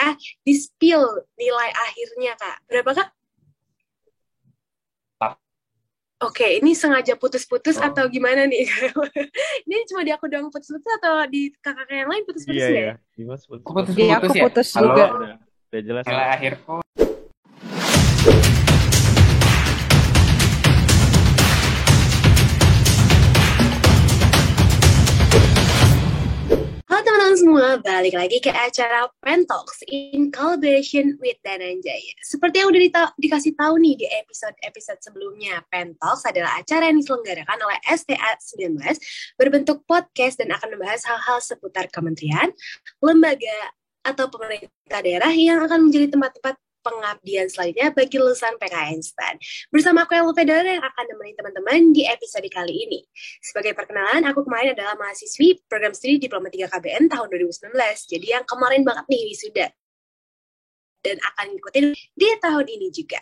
mereka di-spill nilai akhirnya, Kak. Berapa, Kak? Oke, ini sengaja putus-putus atau gimana nih? Ini cuma di aku doang putus-putus atau di kakak yang lain putus-putus Iya, nggak iya. ya? Dimas Kok putus-putus. Iya, putus-putus aku ya? putus Halo, juga. Udah jelas nilai ya. akhirku. Halo teman-teman semua, balik lagi ke acara Pentalks in collaboration with Dananjaya. Seperti yang udah dikasih tahu nih di episode-episode sebelumnya, Pentalks adalah acara yang diselenggarakan oleh STA 19 berbentuk podcast dan akan membahas hal-hal seputar kementerian, lembaga, atau pemerintah daerah yang akan menjadi tempat-tempat pengabdian selanjutnya bagi lulusan PKN STAN. Bersama aku Elva Fedora yang akan nemenin teman-teman di episode kali ini. Sebagai perkenalan, aku kemarin adalah mahasiswi program studi Diploma 3 KBN tahun 2019. Jadi yang kemarin banget nih wisuda. Dan akan ngikutin di tahun ini juga.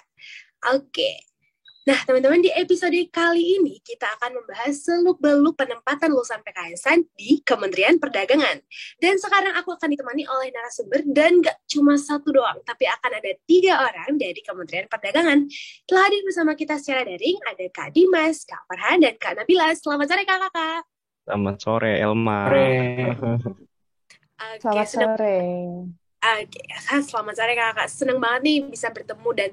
Oke. Nah, teman-teman, di episode kali ini kita akan membahas seluk-beluk penempatan lulusan PKN di Kementerian Perdagangan. Dan sekarang aku akan ditemani oleh narasumber dan gak cuma satu doang, tapi akan ada 3 orang dari Kementerian Perdagangan. Telah hadir bersama kita secara daring ada Kak Dimas, Kak Farhan, dan Kak Nabila. Selamat sore Kakak. Selamat sore, Elma. Selamat sore. Oke, selamat sore Kakak. Senang banget nih bisa bertemu dan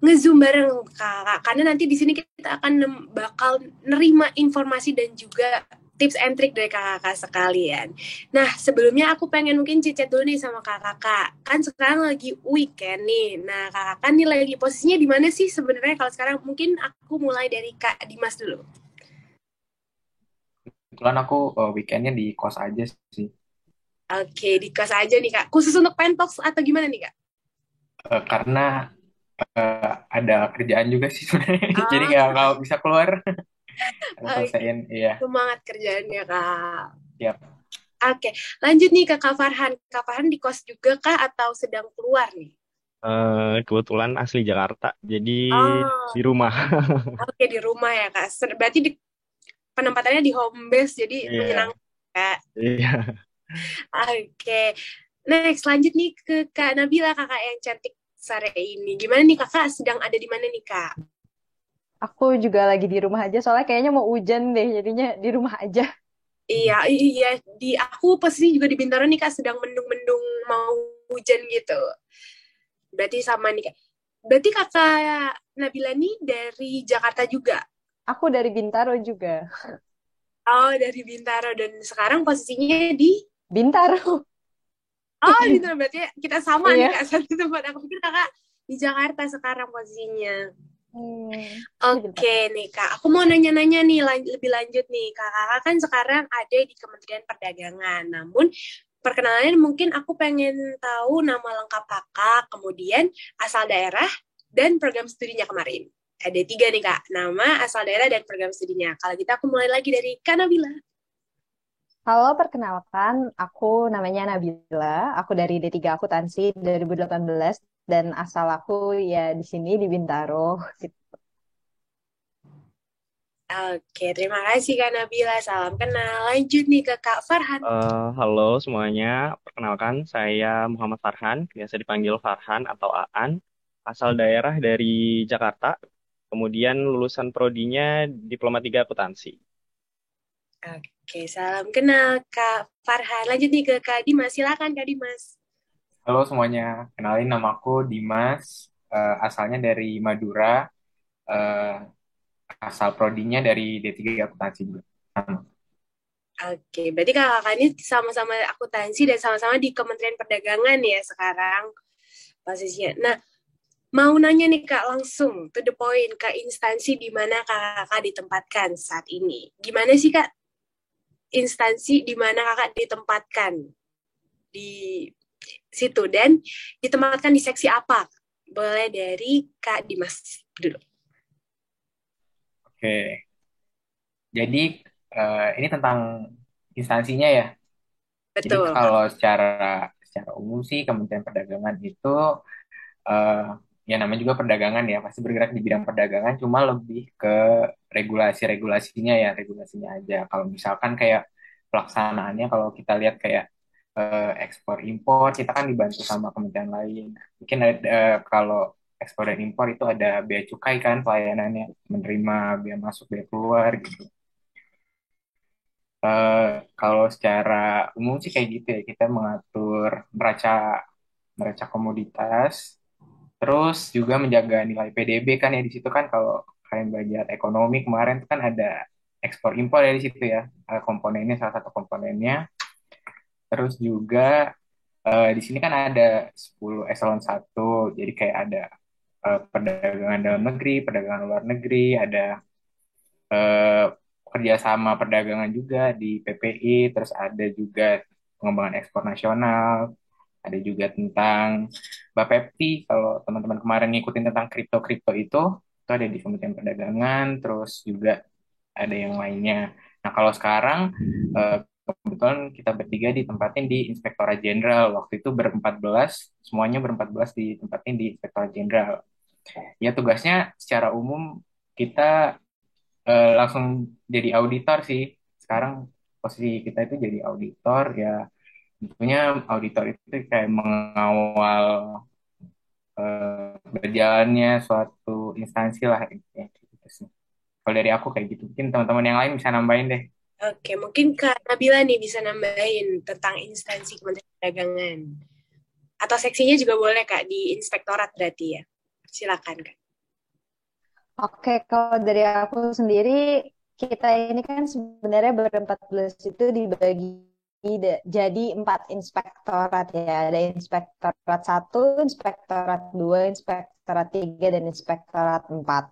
nge-zoom bareng Kakak. Karena nanti di sini kita akan bakal nerima informasi dan juga tips and trick dari kakak sekalian. Nah, sebelumnya aku pengen mungkin chat dulu nih sama kakak. Kan sekarang lagi weekend nih. Nah, kakak nih lagi posisinya di mana sih sebenarnya kalau sekarang? Mungkin aku mulai dari Kak Dimas dulu. Kebetulan aku weekendnya di kos aja sih. Oke, di kos aja nih Kak. Khusus untuk Pentalks atau gimana nih Kak? Karena ada kerjaan juga sih sebenarnya. Jadi nggak bisa keluar. Selesaiin, iya. Semangat kerjaannya Kak. Siap. Oke, lanjut nih ke Kak Farhan. Kak Farhan di kos juga kah atau sedang keluar nih? Kebetulan asli Jakarta, jadi Oh, di rumah. oke di rumah ya Kak. Berarti penempatannya di home base, jadi Iya, menyenangkan Kak. iya. Oke, next lanjut nih ke Kak Nabila, kakak yang cantik sore ini. Gimana nih kakak, sedang ada di mana nih Kak? Aku juga lagi di rumah aja, soalnya kayaknya mau hujan deh, jadinya di rumah aja. Iya, iya, di aku posisi juga di Bintaro nih Kak, sedang mendung-mendung mau hujan gitu. Berarti sama nih Kak. Berarti kakak Nabila nih dari Jakarta juga? Aku dari Bintaro juga. Oh, dari Bintaro. Dan sekarang posisinya di... Bintaro. Oh, Bintaro. Berarti kita sama nih Iya. Kak, satu tempat. Aku pikir kakak di Jakarta sekarang posisinya. Di Bintaro. Oke nih Kak, aku mau nanya-nanya nih lebih lanjut nih. Kakak kan sekarang ada di Kementerian Perdagangan. Namun perkenalannya mungkin aku pengen tahu nama lengkap kakak, kemudian asal daerah, dan program studinya kemarin. Ada 3 nih Kak, nama, asal daerah, dan program studinya. Kalau gitu aku mulai lagi dari Kak Nabila. Halo, perkenalkan, aku namanya Nabila. Aku dari D3 Akuntansi 2018 dan asal aku ya di sini di Bintaro. Oke, terima kasih Kak Nabila. Salam kenal. Lanjut nih ke Kak Farhan. Halo semuanya, perkenalkan saya Muhammad Farhan, biasa dipanggil Farhan atau Aan, asal daerah dari Jakarta, kemudian lulusan prodinya Diploma 3 Akuntansi. Oke, salam kenal Kak Farhan. Lanjut nih ke Kak Dimas. Silakan Kak Dimas. Halo semuanya, kenalin namaku Dimas. Asalnya dari Madura. eh, Asal prodinya dari D3 Akuntansi juga. Oke, berarti kakak ini sama-sama akuntansi dan sama-sama di Kementerian Perdagangan ya sekarang posisinya. Nah, mau nanya nih Kak langsung to the point, ke instansi di mana kakak ditempatkan saat ini. Gimana sih Kak instansi di mana kakak ditempatkan di situ dan ditempatkan di seksi apa? Boleh dari Kak Dimas dulu. Oke, jadi ini tentang instansinya ya. Jadi Betul. kalau secara umum sih Kementerian Perdagangan itu eh, ya namanya juga perdagangan ya, pasti bergerak di bidang perdagangan, cuma lebih ke regulasinya ya, regulasinya aja. Kalau misalkan kayak pelaksanaannya, kalau kita lihat kayak ekspor impor kita kan dibantu sama kementerian lain. Mungkin ada kalau ekspor dan impor itu ada bea cukai kan pelayanannya, menerima bea masuk bea keluar gitu. Eh, Kalau secara umum sih kayak gitu ya, kita mengatur neraca neraca komoditas, terus juga menjaga nilai PDB kan ya di situ kan kalau kalian belajar ekonomi kemarin tuh kan ada ekspor impor ya di situ ya, komponennya salah satu komponennya. Terus juga di sini kan ada 10 eselon satu, jadi kayak ada perdagangan dalam negeri, perdagangan luar negeri, ada eh, kerjasama perdagangan juga di PPI, terus ada juga pengembangan ekspor nasional, ada juga tentang Bapepti, kalau teman-teman kemarin ngikutin tentang kripto-kripto itu ada di Kementerian Perdagangan, terus juga ada yang lainnya. Nah, kalau sekarang eh, kebetulan kita bertiga ditempatin di Inspektorat Jenderal. Waktu itu semuanya berempat belas ditempatin di Inspektorat Jenderal. Ya, tugasnya secara umum kita langsung jadi auditor sih. Sekarang posisi kita itu jadi auditor ya. Tentunya auditor itu kayak mengawal berjalannya suatu instansi lah ya, gitu sih. Kalau dari aku kayak gitu. Mungkin teman-teman yang lain bisa nambahin deh. Oke, mungkin Kak Nabila nih bisa nambahin tentang instansi Kementerian Perdagangan. Atau seksinya juga boleh Kak, di inspektorat berarti ya. Silakan Kak. Oke, kalau dari aku sendiri, kita ini kan sebenarnya berempat belas itu dibagi jadi 4 inspektorat ya. Ada inspektorat satu, inspektorat dua, inspektorat tiga, dan inspektorat 4.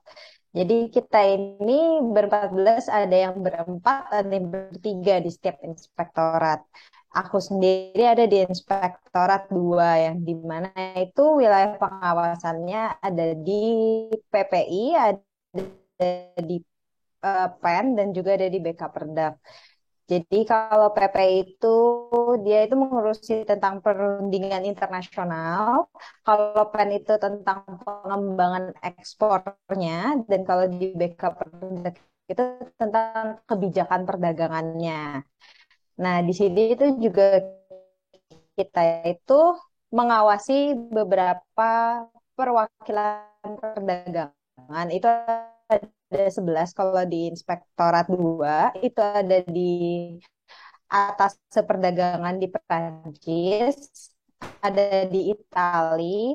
Jadi kita ini berempat belas, ada yang berempat, ada yang bertiga di setiap inspektorat. Aku sendiri ada di Inspektorat 2 yang di mana itu wilayah pengawasannya ada di PPI, ada di PEN, dan juga ada di BK Perdap. Jadi kalau PPI itu dia itu mengurusi tentang perundingan internasional, kalau PEN itu tentang pengembangan ekspornya, dan kalau di BK Perdap itu tentang kebijakan perdagangannya. Nah, di sini itu juga kita itu mengawasi beberapa perwakilan perdagangan. Itu ada 11 kalau di Inspektorat 2 itu ada di atas perdagangan di Perancis, ada di Itali,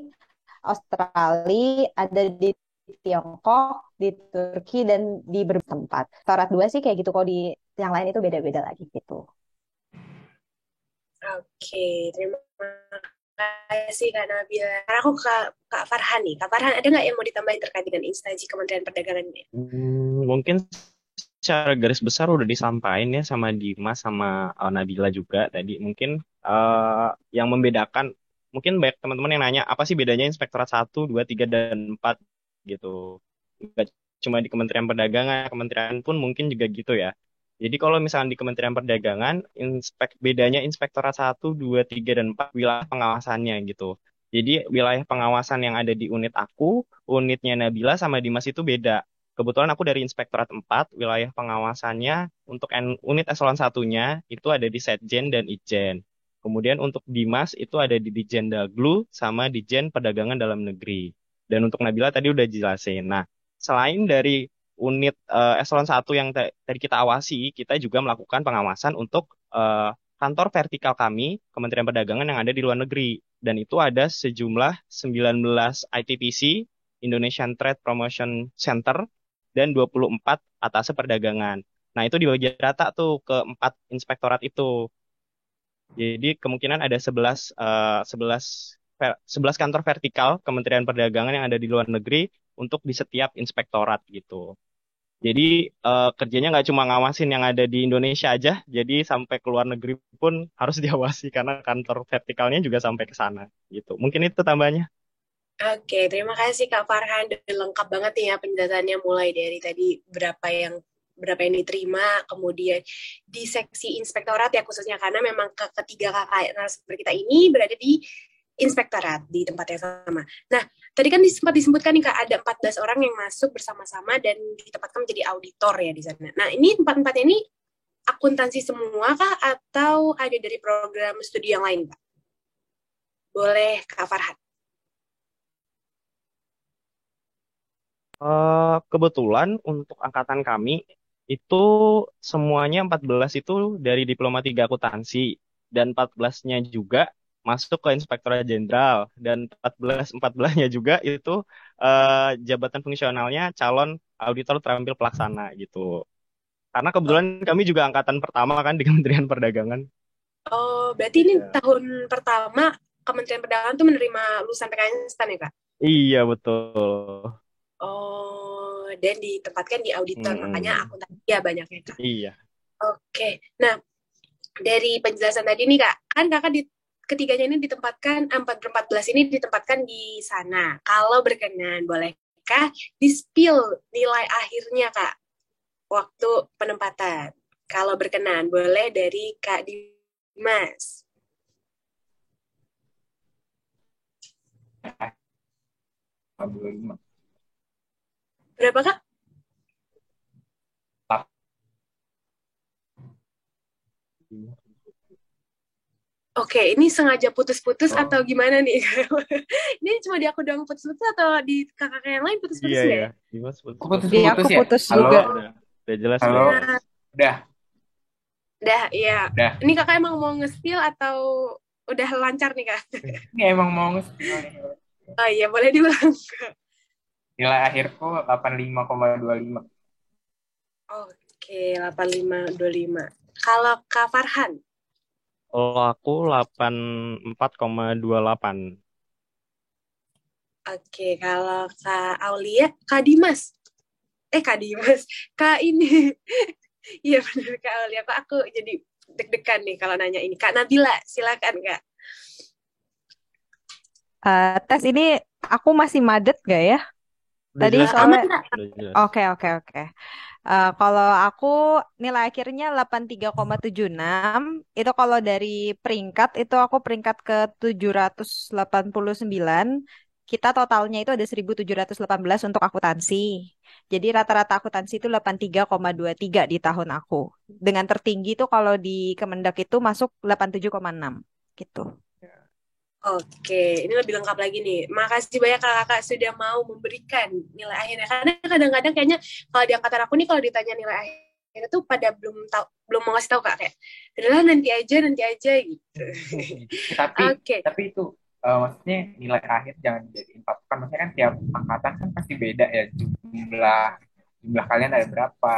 Australia, ada di Tiongkok, di Turki, dan di beberapa tempat. Inspektorat 2 sih kayak gitu, kalau di yang lain itu beda-beda lagi gitu. Oke, terima kasih Kak Nabila. Sekarang aku ke Kak Farhan nih. Kak Farhan, ada nggak yang mau ditambahin terkait dengan instansi Kementerian Perdagangan ini? Mungkin secara garis besar udah disampaikan ya sama Dimas sama Nabila juga tadi. Mungkin yang membedakan, mungkin banyak teman-teman yang nanya apa sih bedanya Inspektorat satu, 2, 3, dan 4 gitu. Nggak cuma di Kementerian Perdagangan, kementerian pun mungkin juga gitu ya. Jadi kalau misalnya di Kementerian Perdagangan, bedanya Inspektorat satu, 2, 3, dan 4 wilayah pengawasannya gitu. Jadi wilayah pengawasan yang ada di unit aku, unitnya Nabila sama Dimas itu beda. Kebetulan aku dari Inspektorat 4, wilayah pengawasannya untuk unit eselon satunya itu ada di Setjen dan Itjen. Kemudian untuk Dimas itu ada di Ditjen Daglu sama Ditjen Perdagangan Dalam Negeri. Dan untuk Nabila tadi udah jelasin. Nah, selain dari unit eselon 1 yang tadi kita awasi, kita juga melakukan pengawasan untuk kantor vertikal kami, Kementerian Perdagangan yang ada di luar negeri. Dan itu ada sejumlah 19 ITPC, Indonesian Trade Promotion Center, dan 24 atas perdagangan. Nah, itu dibagi rata tuh ke 4 inspektorat itu. Jadi kemungkinan ada 11 kantor vertikal Kementerian Perdagangan yang ada di luar negeri untuk di setiap inspektorat gitu. Jadi kerjanya nggak cuma ngawasin yang ada di Indonesia aja, jadi sampai ke luar negeri pun harus diawasi karena kantor vertikalnya juga sampai ke sana gitu. Mungkin itu tambahnya. Oke, terima kasih Kak Farhan. Lengkap banget nih ya penjelasannya mulai dari tadi berapa yang diterima, kemudian di seksi inspektorat ya khususnya karena memang ketiga kakak narasumber kita ini berada di inspektorat di tempat yang sama. Nah, tadi kan sempat disebutkan nih Kak, ada 14 orang yang masuk bersama-sama dan ditempatkan menjadi auditor ya di sana. Nah, ini empat-empatnya ini akuntansi semua kah atau ada dari program studi yang lain, Kak? Boleh Kak Farhan. Kebetulan untuk angkatan kami itu semuanya 14 itu dari Diploma 3 Akuntansi dan 14-nya juga masuk ke Inspektorat Jenderal dan 14-14-nya juga itu jabatan fungsionalnya calon auditor terampil pelaksana gitu. Karena Oh, kebetulan kami juga angkatan pertama kan di Kementerian Perdagangan. berarti ini Iya. tahun pertama Kementerian Perdagangan tuh menerima lulusan PKN instan ya, Kak? Iya betul. Oh, dan ditempatkan di auditor, makanya Mm-mm. akuntansi ya banyaknya, Kak. Iya. Oke, nah dari penjelasan tadi nih Kak, kan Kakak di ketiganya ini ditempatkan, 14 ini ditempatkan di sana. Kalau berkenan, bolehkah di-spill nilai akhirnya Kak, waktu penempatan? Kalau berkenan, boleh dari Kak Dimas. Berapa Kak? Oke, ini sengaja putus-putus atau gimana nih? Ini cuma di aku doang putus-putus atau di kakak yang lain putus-putus Iya nggak ya. ya? Dimas Kok putus-putus. Di putus-putus aku ya? putus Halo, juga. Udah jelas, halo, udah Nah, jelas. udah, dah, iya. udah. Ini kakak emang mau nge-spill atau udah lancar nih Kak? Ini emang mau nge-spill nih. Oh iya, boleh diulang. Nilai akhirku 85,25. Oke, 8525. Kalau Kak Farhan, Kalau aku 84,28. oke. Kalau Kak Aulia, Kak Dimas. Kak Dimas. Kak ini. Iya benar Kak Aulia. Kok aku jadi deg-degan nih kalau nanya ini. Kak Nabila, silakan Kak. Tes ini aku masih madet gak ya? Udah Tadi jelas Kak? Aman soalnya Kak? Udah jelas. oke oke oke. Kalau aku nilai akhirnya 83,76 itu kalau dari peringkat itu aku peringkat ke 789. Kita totalnya itu ada 1718 untuk akuntansi. Jadi rata-rata akuntansi itu 83,23 di tahun aku. Dengan tertinggi itu kalau di Kemendak itu masuk 87,6 gitu. Oke, ini lebih lengkap lagi nih. Makasih banyak kakak sudah mau memberikan nilai akhirnya. Karena kadang-kadang kayaknya kalau di angkatan aku nih kalau ditanya nilai akhirnya tuh pada belum mau ngasih tahu kak kayak, adalah nanti aja gitu. Tapi Oke, tapi itu maksudnya nilai akhir jangan dijadiin patokan. Maksudnya kan tiap angkatan kan pasti beda ya jumlah jumlah kalian ada berapa,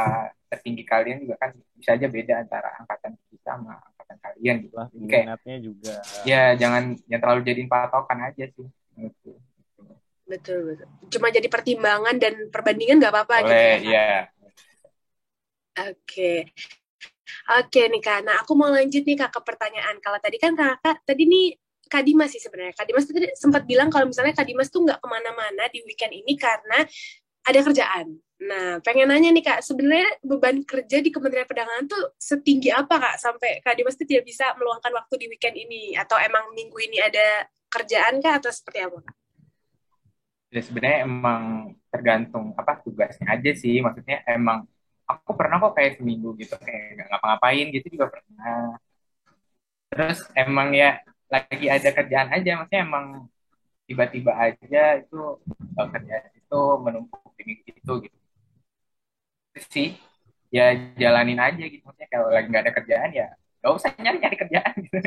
tertinggi kalian juga kan bisa aja beda antara angkatan kita sama angkatan kalian gitu. Lah Jadi kayak minatnya juga. ya jangan terlalu jadiin patokan aja sih. Gitu. betul betul. Cuma jadi pertimbangan dan perbandingan nggak apa-apa gitu Boleh, ya kak. ya. Oke, oke nih kak. Nah aku mau lanjut nih kak ke pertanyaan. Kalau tadi kan kakak tadi nih Kak Dimas sih sebenarnya. Kak Dimas tadi sempat bilang kalau misalnya Kak Dimas tuh nggak kemana-mana di weekend ini karena ada kerjaan. Nah, pengen nanya nih Kak, sebenarnya beban kerja di Kementerian Perdagangan tuh setinggi apa Kak sampai Kak Dimas tuh tidak bisa meluangkan waktu di weekend ini? Atau emang minggu ini ada kerjaan Kak atau seperti apa Kak? Ya, sebenarnya emang tergantung apa tugasnya aja sih. Maksudnya emang aku pernah kok kayak seminggu gitu kayak nggak ngapa-ngapain gitu juga pernah. Terus emang ya lagi ada kerjaan aja. Maksudnya emang tiba-tiba aja itu kerjaan itu menumpuk di minggu itu gitu. Terus sih ya jalanin aja gitu. Maksudnya kalau lagi nggak ada kerjaan ya nggak usah nyari-nyari kerjaan gitu.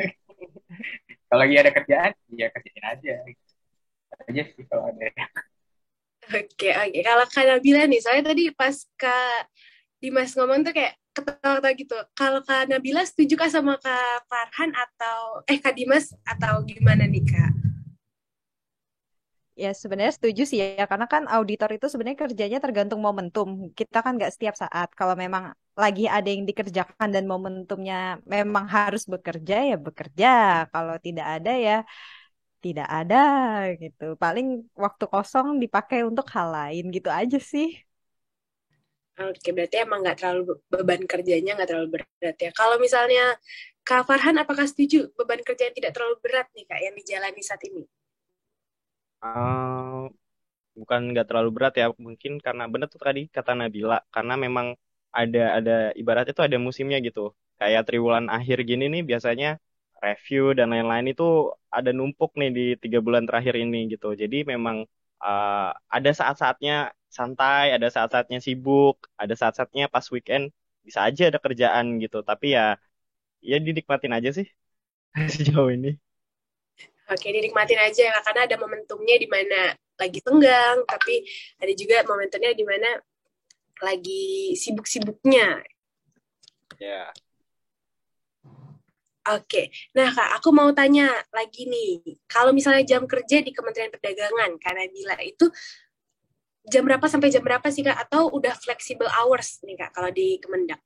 Kalau lagi ada kerjaan ya kerjain aja. Gitu. Aja sih kalau ada. Oke, oke. Kalau Kak Nabila nih, soalnya tadi pas Kak Dimas ngomong tuh kayak ketawa-ketawa gitu. Kalau Kak Nabila setuju Kak sama Kak Farhan atau Kak Dimas atau gimana nih Kak? Ya sebenarnya setuju sih ya karena kan auditor itu sebenarnya kerjanya tergantung momentum. Kita kan nggak setiap saat. Kalau memang lagi ada yang dikerjakan dan momentumnya memang harus bekerja ya bekerja. Kalau tidak ada ya tidak ada gitu. Paling waktu kosong dipakai untuk hal lain gitu aja sih. Oke, berarti emang nggak terlalu beban kerjanya nggak terlalu berat ya. Kalau misalnya Kak Farhan, apakah setuju beban kerja yang tidak terlalu berat nih Kak yang dijalani saat ini? Eh, bukan nggak terlalu berat ya, mungkin karena benar tuh tadi kata Nabila, karena memang ada ibaratnya tuh ada musimnya gitu. Kayak triwulan akhir gini nih biasanya review dan lain-lain itu ada numpuk nih di 3 bulan terakhir ini gitu. Jadi memang uh, ada saat-saatnya santai, ada saat-saatnya sibuk, ada saat-saatnya pas weekend bisa aja ada kerjaan gitu. Tapi ya dinikmatin aja sih sejauh ini. Oke, dinikmatin aja ya, karena ada momentumnya di mana lagi tenggang, tapi ada juga momentumnya di mana lagi sibuk-sibuknya. Ya. Oke, nah Kak, aku mau tanya lagi nih, kalau misalnya jam kerja di Kementerian Perdagangan, karena Bila itu jam berapa sampai jam berapa sih Kak? Atau udah flexible hours nih Kak, kalau di Kemendak?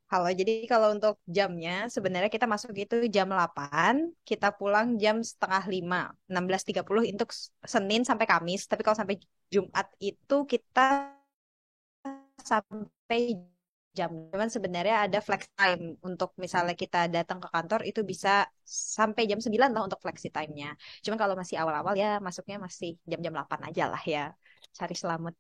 Jadi kalau untuk jamnya sebenarnya kita masuk itu jam 8, kita pulang jam setengah 5, 16.30 untuk Senin sampai Kamis. Tapi kalau sampai Jumat itu kita sampai jam. Cuman sebenarnya ada flex time untuk misalnya kita datang ke kantor itu bisa sampai jam 9 lah untuk flexi time-nya. Cuman kalau masih awal-awal ya masuknya masih jam-jam 8 aja lah ya. Cari selamat.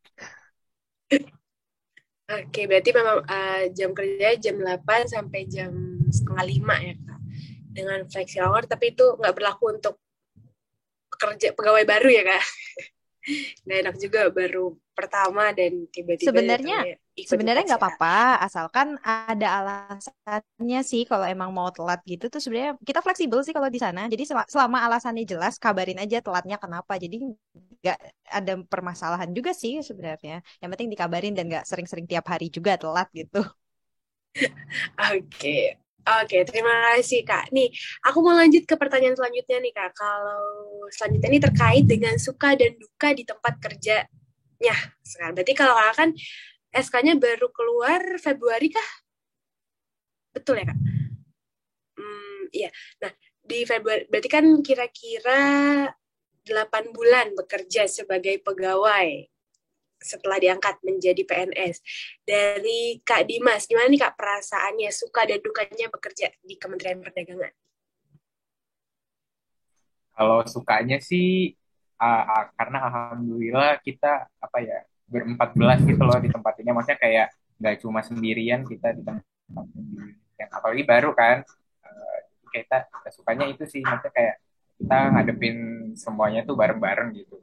Oke, berarti memang jam kerja jam 8 sampai jam setengah 5 ya Kak? Dengan flexi hour, tapi itu nggak berlaku untuk pekerja pegawai baru ya Kak? Nggak enak juga baru pertama dan tiba-tiba Sebenarnya datangnya ikut sebenarnya flexi nggak hour. apa-apa, asalkan ada alasannya sih kalau emang mau telat gitu tuh sebenarnya kita fleksibel sih kalau di sana. Jadi selama alasannya jelas, kabarin aja telatnya kenapa. Jadi nggak ada permasalahan juga sih sebenarnya. Yang penting dikabarin dan nggak sering-sering tiap hari juga telat gitu. Oke, oke, terima kasih Kak. Nih, aku mau lanjut ke pertanyaan selanjutnya nih Kak. Kalau selanjutnya ini terkait dengan suka dan duka di tempat kerjanya. Sekarang, berarti kalau Kakak kan SK-nya baru keluar Februari kah? Betul ya Kak? Iya. Nah, di Februari, berarti kan kira-kira 8 bulan bekerja sebagai pegawai setelah diangkat menjadi PNS. Dari Kak Dimas, gimana nih Kak perasaannya, suka dan dukanya bekerja di Kementerian Perdagangan? Kalau sukanya sih karena alhamdulillah kita apa ya berempat belas gitu loh di tempat ini. Maksudnya kayak nggak cuma sendirian kita di tempat sendiri. Yang apalagi baru kan. Eh, kita sukanya itu sih maksudnya kayak kita ngadepin semuanya tuh bareng-bareng gitu.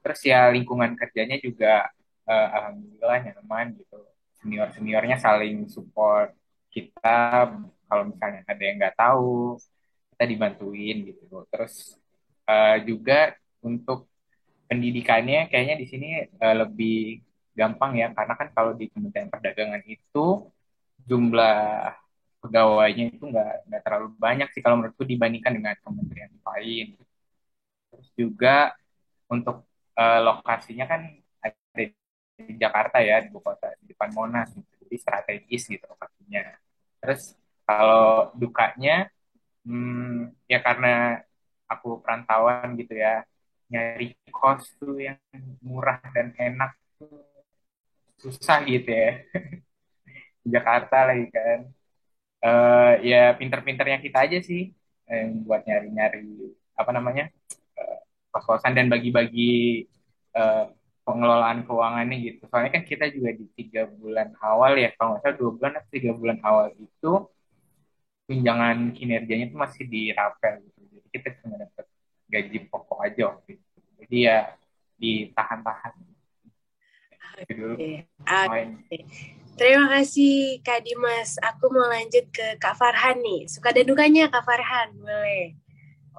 Terus ya lingkungan kerjanya juga alhamdulillah nyaman gitu. Senior-seniornya saling support kita kalau misalnya ada yang nggak tahu kita dibantuin gitu. Terus juga untuk pendidikannya kayaknya di sini lebih gampang ya karena kan kalau di Kementerian Perdagangan itu jumlah pegawainya itu nggak terlalu banyak sih kalau menurutku dibandingkan dengan kementerian lain. Terus juga untuk lokasinya kan ada di Jakarta ya di ibu kota di depan Monas gitu. Jadi strategis gitu lokasinya. Terus kalau dukanya ya karena aku perantauan gitu ya nyari kos tuh yang murah dan enak tuh susah gitu ya di Jakarta lagi kan. Ya pinter-pinternya kita aja sih buat nyari-nyari apa namanya eh, kos-kosan dan bagi-bagi eh, pengelolaan keuangannya gitu. Soalnya kan kita juga di 3 bulan awal ya, kalau nggak salah 2 bulan atau 3 bulan awal itu tunjangan kinerjanya itu masih dirapel gitu. Jadi kita cuma dapat gaji pokok aja waktu itu. Jadi ya ditahan-tahan gitu dulu. Oke, Main. oke. Terima kasih Kak Dimas. Aku mau lanjut ke Kak Farhan nih. Suka dan dukanya Kak Farhan, boleh.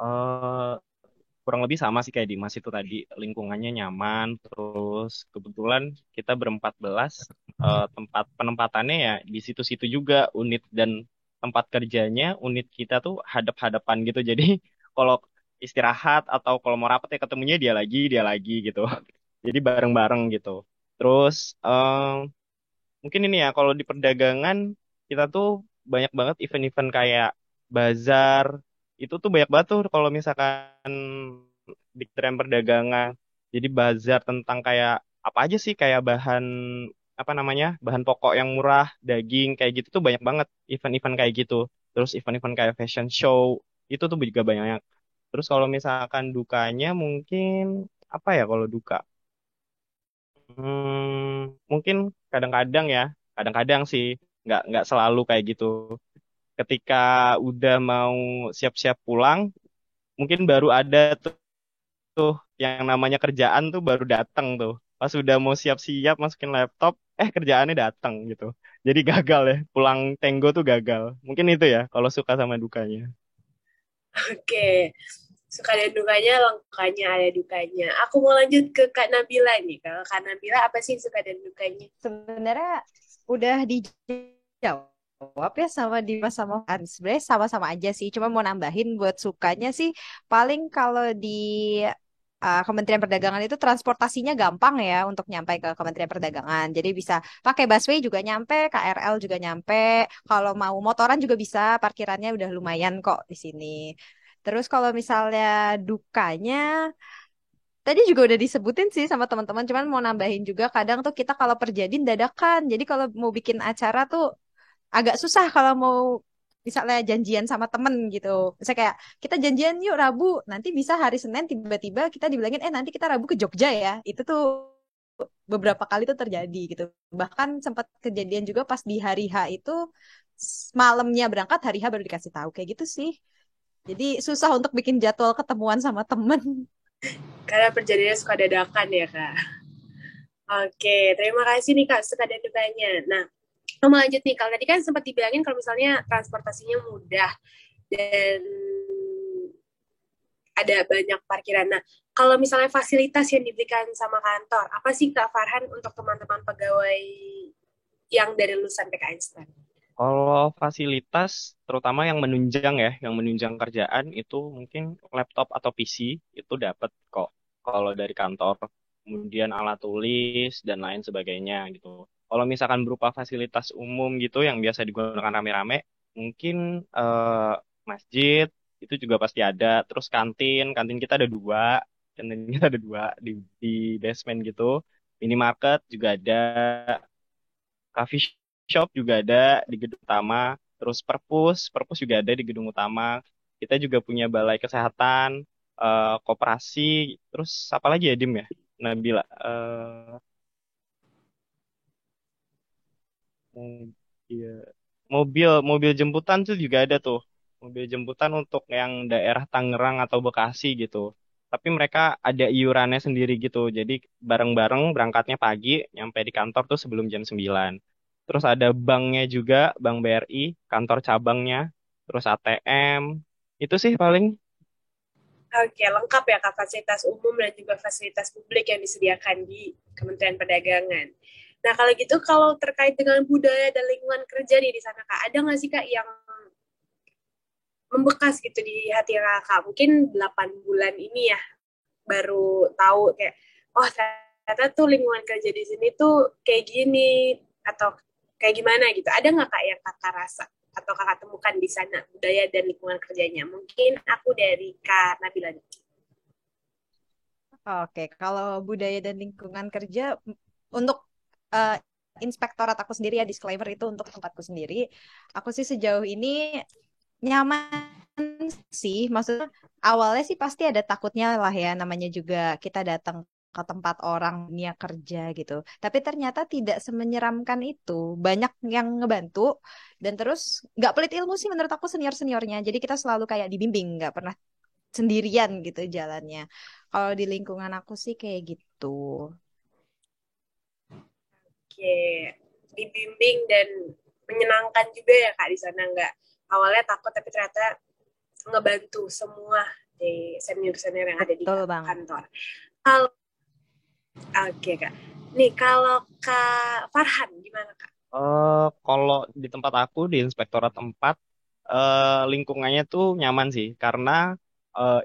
Eh, Kurang lebih sama sih kayak Dimas itu tadi, lingkungannya nyaman, terus kebetulan kita ber14, tempat penempatannya ya di situ-situ juga unit dan tempat kerjanya unit kita tuh hadap-hadapan gitu. Jadi kalau istirahat atau kalau mau rapat ya ketemunya dia lagi gitu. Jadi bareng-bareng gitu. Terus mungkin ini ya kalau di perdagangan kita tuh banyak banget event-event kayak bazar itu tuh banyak banget tuh kalau misalkan di tren perdagangan. Jadi bazar tentang kayak apa aja sih kayak bahan apa namanya bahan pokok yang murah, daging kayak gitu tuh banyak banget event-event kayak gitu. Terus event-event kayak fashion show itu tuh juga banyak. Terus kalau misalkan dukanya mungkin apa ya kalau duka? Mungkin kadang-kadang ya, kadang-kadang sih nggak selalu kayak gitu. Ketika udah mau siap-siap pulang, mungkin baru ada tuh yang namanya kerjaan tuh baru datang tuh. Pas udah mau siap-siap masukin laptop, kerjaannya datang gitu. Jadi gagal ya, pulang tenggo tuh gagal. Mungkin itu ya, kalau suka sama dukanya. Oke, suka dan dukanya, lengkapnya ada dukanya. Aku mau lanjut ke Kak Nabila nih. Kalau Kak Nabila apa sih suka dan dukanya? Sebenarnya udah dijawab ya sama Dimas sama Kan. Sebenarnya sama-sama aja sih. Cuma mau nambahin buat sukanya sih paling kalau di Kementerian Perdagangan itu transportasinya gampang ya untuk nyampe ke Kementerian Perdagangan. Jadi bisa pakai busway juga nyampe, KRL juga nyampe. Kalau mau motoran juga bisa, parkirannya udah lumayan kok di sini. Terus kalau misalnya dukanya tadi juga udah disebutin sih sama teman-teman, cuman mau nambahin juga kadang tuh kita kalau perjadian dadakan. Jadi kalau mau bikin acara tuh agak susah kalau mau misalnya janjian sama temen gitu. Misalnya kayak kita janjian yuk Rabu, nanti bisa hari Senin tiba-tiba kita dibilangin nanti kita Rabu ke Jogja ya. Itu tuh beberapa kali tuh terjadi gitu. Bahkan sempat kejadian juga pas di hari H itu malamnya berangkat hari H baru dikasih tahu kayak gitu sih. Jadi susah untuk bikin jadwal ketemuan sama temen. Karena perjalanan suka dadakan ya, Kak. Oke, terima kasih nih Kak suka dan dukanya. Nah, mau lanjut nih, kalau tadi kan sempat dibilangin kalau misalnya transportasinya mudah dan ada banyak parkiran. Nah, kalau misalnya fasilitas yang diberikan sama kantor, apa sih Kak Farhan untuk teman-teman pegawai yang dari lulusan PKN STEM? Kalau fasilitas, terutama yang menunjang kerjaan itu mungkin laptop atau PC itu dapat kok kalau dari kantor. Kemudian alat tulis dan lain sebagainya gitu. Kalau misalkan berupa fasilitas umum gitu yang biasa digunakan rame-rame, mungkin masjid itu juga pasti ada. Terus kantin kita ada dua, di basement gitu. Minimarket juga ada, coffee shop juga ada di gedung utama, terus perpus juga ada di gedung utama. Kita juga punya balai kesehatan, koperasi, terus apa lagi ya Dim ya? Nabila, iya. Mobil jemputan tuh juga ada tuh. Mobil jemputan untuk yang daerah Tangerang atau Bekasi gitu. Tapi mereka ada iurannya sendiri gitu. Jadi bareng-bareng berangkatnya pagi, nyampe di kantor tuh sebelum jam 9. Terus ada banknya juga, Bank BRI, kantor cabangnya, terus ATM. Itu sih paling. Oke, lengkap ya Kak fasilitas umum dan juga fasilitas publik yang disediakan di Kementerian Perdagangan. Nah, kalau gitu kalau terkait dengan budaya dan lingkungan kerja nih di sana Kak, ada nggak sih Kak yang membekas gitu di hati Kakak? Mungkin 8 bulan ini ya baru tahu kayak oh ternyata tuh lingkungan kerja di sini tuh kayak gini atau kayak gimana gitu. Ada nggak Kak yang Kakak rasa atau Kakak temukan di sana budaya dan lingkungan kerjanya? Mungkin aku dari Kak Nabila. Oke, kalau budaya dan lingkungan kerja untuk eh, inspektorat aku sendiri ya disclaimer itu untuk tempatku sendiri. Aku sih sejauh ini nyaman sih. Maksudnya awalnya sih pasti ada takutnya lah ya namanya juga kita datang ke tempat orang dunia kerja gitu. Tapi ternyata tidak semenyeramkan itu. Banyak yang ngebantu dan terus nggak pelit ilmu sih menurut aku senior-seniornya. Jadi kita selalu kayak dibimbing, nggak pernah sendirian gitu jalannya. Kalau di lingkungan aku sih kayak gitu. Oke, dibimbing dan menyenangkan juga ya Kak di sana nggak awalnya takut tapi ternyata ngebantu semua di senior-senior yang ada di Betul banget. kantor. Kalau oke Kak, nih kalau Kak Farhan gimana Kak? Kalau di tempat aku di inspektorat tempat, lingkungannya tuh nyaman sih karena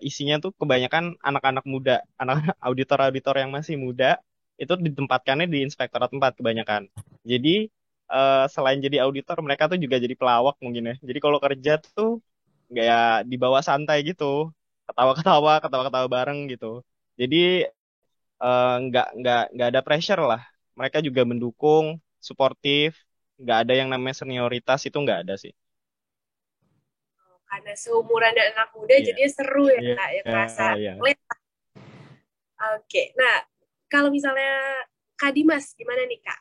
isinya tuh kebanyakan anak-anak muda, anak auditor-auditor yang masih muda itu ditempatkannya di inspektorat tempat kebanyakan. Jadi selain jadi auditor mereka tuh juga jadi pelawak mungkin ya. Jadi kalau kerja tuh nggak ya dibawa santai gitu, ketawa-ketawa bareng gitu. Jadi nggak ada pressure lah. Mereka juga mendukung, suportif, nggak ada yang namanya senioritas itu nggak ada sih. Karena seumuran dan anak muda Iya, jadi seru ya iya, Kak, ya kerasa. iya. Oke, nah kalau misalnya Kak Dimas, gimana nih Kak?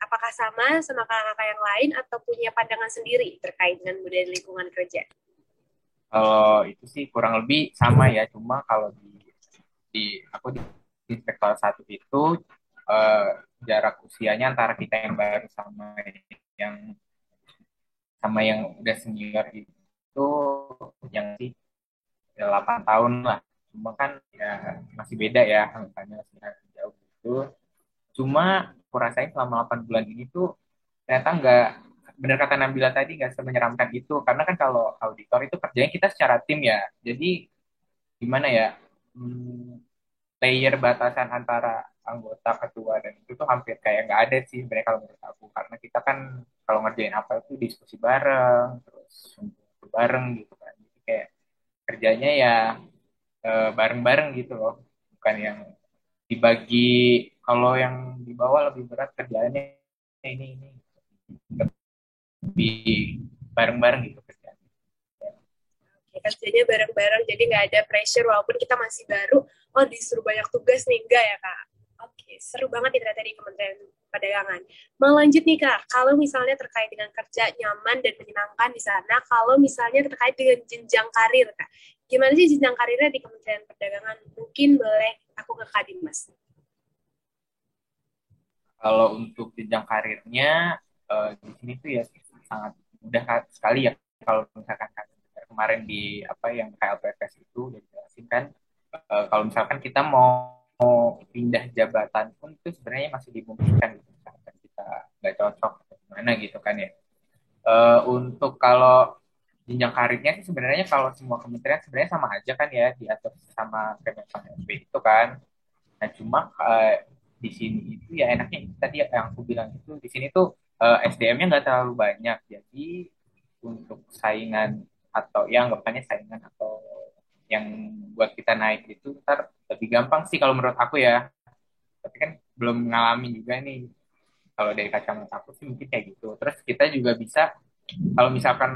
Apakah sama kakak-kakak yang lain atau punya pandangan sendiri terkait dengan budaya lingkungan kerja? Kalau itu sih kurang lebih sama ya, cuma kalau aku di sektor satu itu eh, jarak usianya antara kita yang baru yang yang udah senior itu yang sih 8 tahun lah. Cuma kan ya masih beda ya angkanya masih agak jauh gitu. Cuma aku rasain selama 8 bulan ini tuh ternyata nggak, benar kata Nabila tadi, nggak semenyeramkan itu, karena kan kalau auditor itu kerjanya kita secara tim ya, jadi gimana ya, hmm, layer batasan antara anggota, ketua, dan itu tuh hampir kayak nggak ada sih sebenarnya kalau menurut aku, karena kita kan kalau ngerjain apa itu diskusi bareng, terus ngumpul bareng gitu kan, jadi kayak kerjanya ya bareng-bareng gitu loh, bukan yang dibagi. Kalau yang di bawah lebih berat kerjaannya ini lebih bareng-bareng gitu kerjanya. Ya, kerjanya bareng-bareng, jadi nggak ada pressure walaupun kita masih baru, oh disuruh banyak tugas nih, enggak ya Kak? Oke, seru banget nih ternyata di Kementerian Perdagangan. Mau lanjut nih Kak, kalau misalnya terkait dengan kerja nyaman dan menyenangkan di sana, kalau misalnya terkait dengan jenjang karir Kak, gimana sih jenjang karirnya di Kementerian Perdagangan? Mungkin boleh aku ke Kak Dimas. Kalau untuk jenjang karirnya di sini tuh ya sangat mudah sekali ya. Kalau misalkan kemarin di apa yang KLPPS itu udah dijelasin kan, kalau misalkan kita mau pindah jabatan pun itu sebenarnya masih dimungkinkan gitu, misalkan kita nggak cocok atau gimana gitu kan ya. Untuk kalau jenjang karirnya sih sebenarnya kalau semua kementerian sebenarnya sama aja kan ya, diatur sama Kemenpan RB itu kan. Nah, cuma di sini itu ya enaknya itu tadi yang aku bilang itu, di sini tuh SDM-nya nggak terlalu banyak. Jadi untuk saingan atau yang anggapannya saingan atau yang buat kita naik itu ntar lebih gampang sih kalau menurut aku ya. Tapi kan belum ngalamin juga nih. Kalau dari kacamata aku sih mungkin kayak gitu. Terus kita juga bisa, kalau misalkan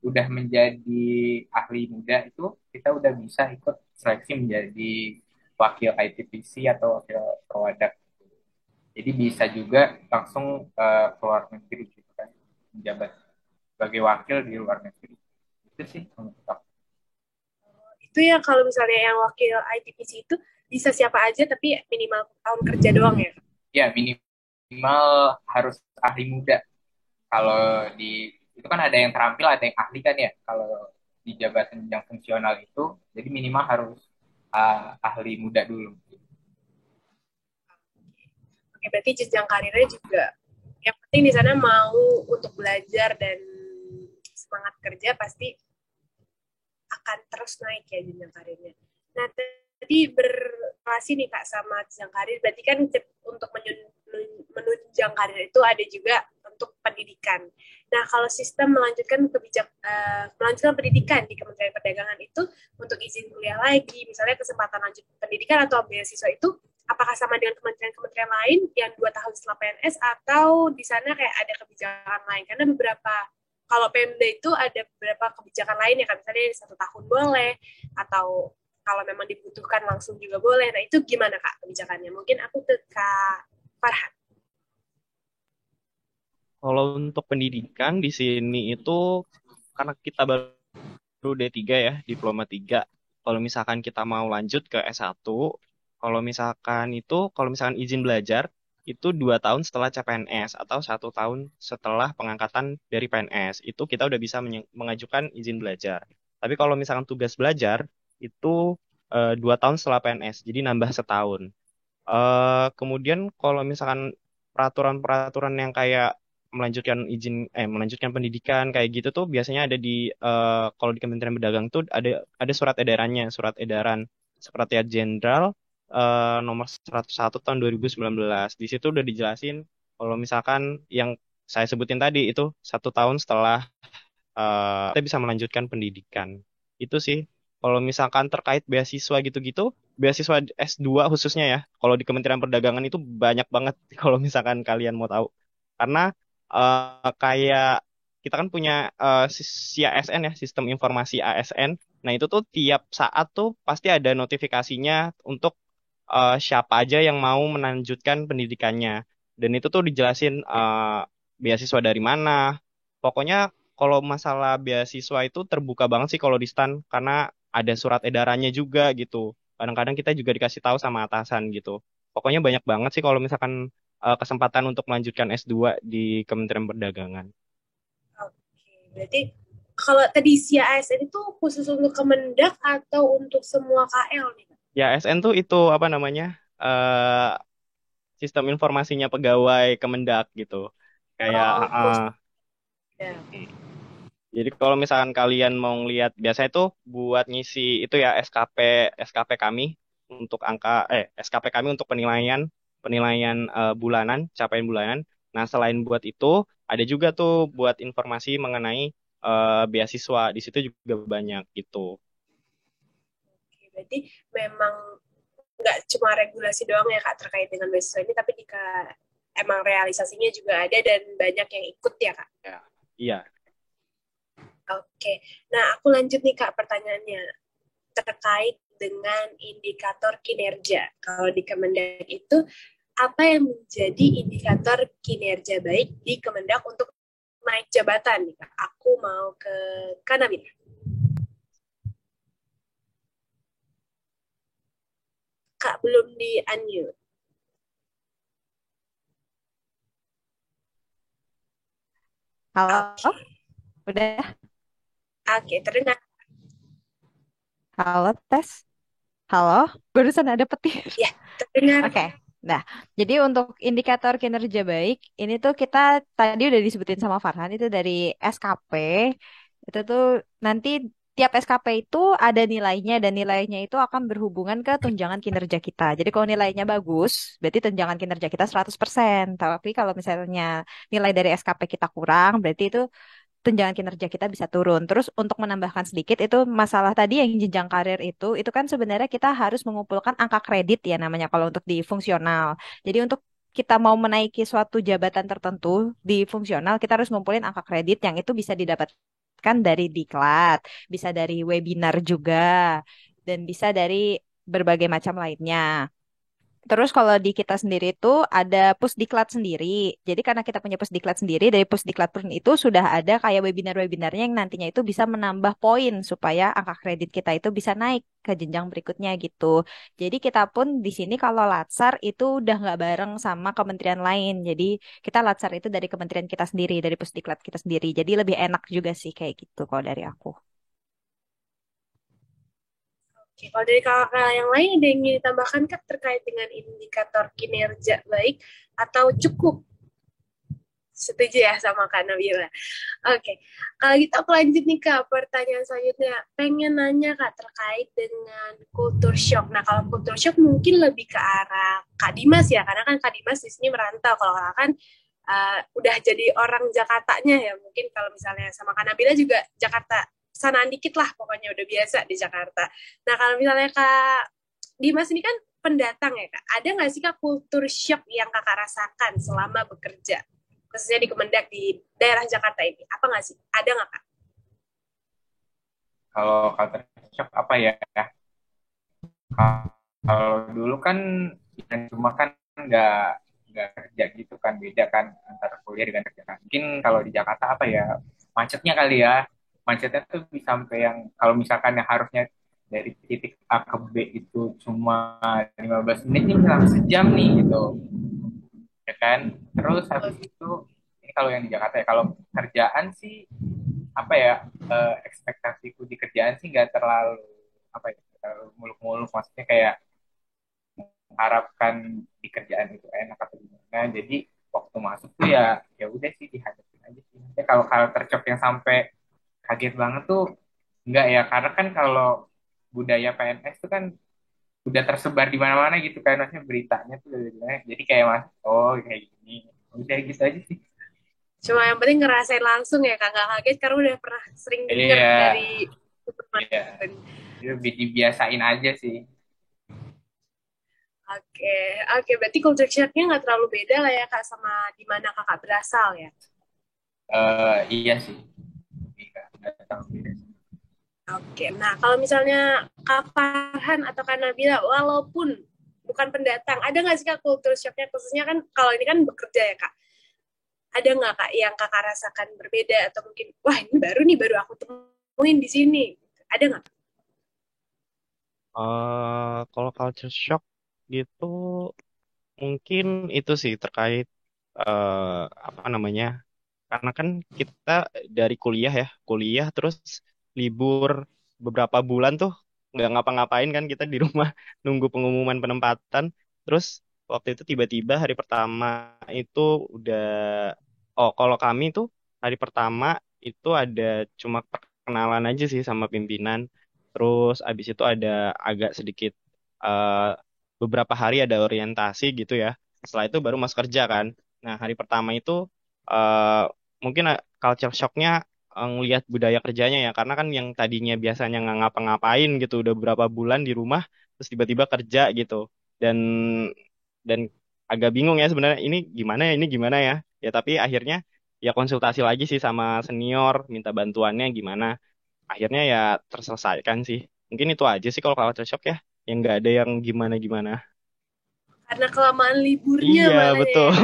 udah menjadi ahli muda itu, kita udah bisa ikut seleksi menjadi wakil ITPC atau wakil perwadak. Jadi bisa juga langsung keluar negeri gitu kan, menjabat sebagai wakil di luar negeri. Itu sih menurut aku. Itu ya kalau misalnya yang wakil ITPC itu bisa siapa aja tapi minimal tahun kerja doang ya? Ya minimal harus ahli muda. Kalau di itu kan ada yang terampil, ada yang ahli kan ya. Kalau di jabatan yang fungsional itu, jadi minimal harus ahli muda dulu. Oke, berarti jenjang karirnya juga yang penting di sana mau untuk belajar dan semangat kerja pasti akan terus naik ya jenjang karirnya. Nah, tadi berrelasi nih Kak sama jenjang karir, berarti kan untuk menunjang karir itu ada juga untuk pendidikan. Nah, kalau sistem melanjutkan pendidikan di Kementerian Perdagangan itu untuk izin kuliah lagi, misalnya kesempatan lanjut pendidikan atau beasiswa itu apakah sama dengan kementerian-kementerian lain yang 2 tahun setelah PNS atau di sana kayak ada kebijakan lain? Karena kalau Pemda itu ada beberapa kebijakan lain ya kan, misalnya 1 tahun boleh, atau kalau memang dibutuhkan langsung juga boleh. Nah itu gimana Kak kebijakannya? Mungkin aku ke Kak Farhan. Kalau untuk pendidikan di sini itu karena kita baru D3 ya, diploma 3. Kalau misalkan kita mau lanjut ke S1, kalau misalkan izin belajar itu 2 tahun setelah CPNS atau 1 tahun setelah pengangkatan dari PNS. Itu kita udah bisa mengajukan izin belajar. Tapi kalau misalkan tugas belajar itu 2 tahun setelah PNS, jadi nambah setahun. Kemudian kalau misalkan peraturan-peraturan yang kayak melanjutkan pendidikan kayak gitu tuh biasanya ada kalau di Kementerian Pedagang tuh ada surat edarannya, surat edaran Sekretariat Jenderal nomor 101 tahun 2019. Di situ udah dijelasin kalau misalkan yang saya sebutin tadi itu 1 tahun setelah kita bisa melanjutkan pendidikan. Itu sih. Kalau misalkan terkait beasiswa gitu-gitu, beasiswa S2 khususnya ya, kalau di Kementerian Perdagangan itu banyak banget kalau misalkan kalian mau tahu. Karena kayak kita kan punya ASN ya, Sistem Informasi ASN. Nah, itu tuh tiap saat tuh pasti ada notifikasinya untuk siapa aja yang mau melanjutkan pendidikannya. Dan itu tuh dijelasin beasiswa dari mana. Pokoknya kalau masalah beasiswa itu terbuka banget sih kalau di STAN karena ada surat edarannya juga gitu. Kadang-kadang kita juga dikasih tahu sama atasan gitu. Pokoknya banyak banget sih kalau misalkan kesempatan untuk melanjutkan S2 di Kementerian Perdagangan. Oke, berarti kalau tadi SIA ASN itu khusus untuk Kemendak atau untuk semua KL nih, Kak? Ya, SN tuh itu apa namanya? eh Sistem informasinya pegawai Kemendak gitu. Kayak Oh, ya. jadi kalau misalkan kalian mau ngelihat biasanya itu buat ngisi itu ya SKP kami untuk SKP kami untuk penilaian penilaian bulanan, capaian bulanan. Nah, selain buat itu ada juga tuh buat informasi mengenai beasiswa. Di situ juga banyak gitu. Oke, berarti memang nggak cuma regulasi doang ya Kak terkait dengan beasiswa ini, tapi jika emang realisasinya juga ada dan banyak yang ikut ya Kak. Ya. Iya. Oke, nah aku lanjut nih Kak pertanyaannya terkait dengan indikator kinerja. Kalau di Kemendak itu apa yang menjadi indikator kinerja baik di Kemendak untuk naik jabatan nih Kak? Aku mau ke Kanabin. Kak belum di unmute. Halo, Oke, udah? oke, terdengar. Halo, tes. Halo, barusan ada petir. Ya, terdengar. Oke. Nah, jadi untuk indikator kinerja baik, ini tuh kita tadi udah disebutin sama Farhan itu dari SKP. Itu tuh nanti tiap SKP itu ada nilainya dan nilainya itu akan berhubungan ke tunjangan kinerja kita. Jadi kalau nilainya bagus, berarti tunjangan kinerja kita 100%. Tapi kalau misalnya nilai dari SKP kita kurang, berarti itu tunjangan kinerja kita bisa turun. Terus untuk menambahkan sedikit itu masalah tadi yang jenjang karir itu kan sebenarnya kita harus mengumpulkan angka kredit ya namanya kalau untuk di fungsional. Jadi untuk kita mau menaiki suatu jabatan tertentu di fungsional, kita harus ngumpulin angka kredit yang itu bisa didapatkan dari diklat, bisa dari webinar juga, dan bisa dari berbagai macam lainnya. Terus kalau di kita sendiri itu ada Pusdiklat sendiri. Jadi karena kita punya Pusdiklat sendiri, dari Pusdiklat pun itu sudah ada kayak webinar-webinarnya yang nantinya itu bisa menambah poin supaya angka kredit kita itu bisa naik ke jenjang berikutnya gitu. Jadi kita pun di sini kalau Latsar itu udah nggak bareng sama kementerian lain. Jadi kita Latsar itu dari kementerian kita sendiri, dari Pusdiklat kita sendiri. Jadi lebih enak juga sih kayak gitu kalau dari aku. Oke, kalau dari kakak yang lain ada yang ingin ditambahkan Kak terkait dengan indikator kinerja baik atau cukup? Setuju ya sama Kak Nabila. Oke, kalau gitu aku lanjut nih Kak, pertanyaan selanjutnya. Pengen nanya Kak terkait dengan culture shock. Nah, kalau culture shock mungkin lebih ke arah Kak Dimas ya, karena kan Kak Dimas di sini merantau. Kalau Kakak kan udah jadi orang Jakartanya ya, mungkin kalau misalnya sama Kak Nabila juga Jakarta sanaan dikit lah, pokoknya udah biasa di Jakarta. Nah, kalau misalnya Kak Dimas ini kan pendatang ya Kak, ada nggak sih Kak culture shock yang Kakak rasakan selama bekerja? Khususnya di Kemendak di daerah Jakarta ini, apa nggak sih? Ada nggak Kak? Kalau culture shock apa ya? Kalau dulu kan yang cuma kan nggak nggak kerja gitu kan, beda kan antara kuliah dengan kerja kan. Mungkin kalau di Jakarta apa ya, macetnya kali ya. Macetnya tuh bisa sampai yang kalau misalkan yang harusnya dari titik A ke B itu cuma 15 menit ini hilang sejam nih gitu, ya kan. Terus habis itu ini kalau yang di Jakarta ya, kalau kerjaan sih apa ya, ekspektasiku di kerjaan sih nggak terlalu apa ya, terlalu muluk-muluk, maksudnya kayak mengharapkan di kerjaan itu enak atau gimana. Jadi waktu masuk tuh ya ya udah sih dihadapin aja sih. Ya, kalau tercop yang sampai kaget banget tuh enggak ya, karena kan kalau budaya PNS tuh kan udah tersebar di mana-mana gitu kan, maksudnya beritanya tuh udah gimana. Jadi kayak mas, oh kayak gini, udah gitu aja sih. Cuma yang penting ngerasain langsung ya Kak, nggak kaget karena udah pernah sering denger Iya, dari iya, teman. lebih dibiasain aja sih. Oke, oke, berarti culture shock-nya nggak terlalu beda lah ya Kak sama di mana Kakak berasal ya. Iya sih. Iya, nggak tahu beda. Oke, nah kalau misalnya Kak Farhan atau Kak Nabila, walaupun bukan pendatang. Ada nggak sih Kak culture shocknya? Khususnya kan kalau ini kan bekerja ya Kak. Ada nggak Kak yang Kakak rasakan berbeda atau mungkin wah ini baru nih baru aku temuin di sini. Ada nggak? Kalau culture shock gitu mungkin itu sih terkait apa namanya? Karena kan kita dari kuliah terus libur beberapa bulan tuh nggak ngapa-ngapain kan kita di rumah nunggu pengumuman penempatan. Terus waktu itu tiba-tiba hari pertama itu udah, oh kalau kami tuh hari pertama itu ada cuma perkenalan aja sih sama pimpinan. Terus abis itu ada agak sedikit eh, beberapa hari ada orientasi gitu ya. Setelah itu baru masuk kerja kan. Nah hari pertama itu eh, mungkin culture shocknya ngelihat budaya kerjanya ya karena kan yang tadinya biasanya nggak ngapa-ngapain gitu udah beberapa bulan di rumah terus tiba-tiba kerja gitu dan dan agak bingung ya sebenarnya ini gimana ya ya tapi akhirnya ya konsultasi lagi sih sama senior minta bantuannya gimana akhirnya ya terselesaikan sih mungkin itu aja sih kalau culture shock ya yang nggak ada yang gimana-gimana. Karena kelamaan liburnya Iya malah betul. ya.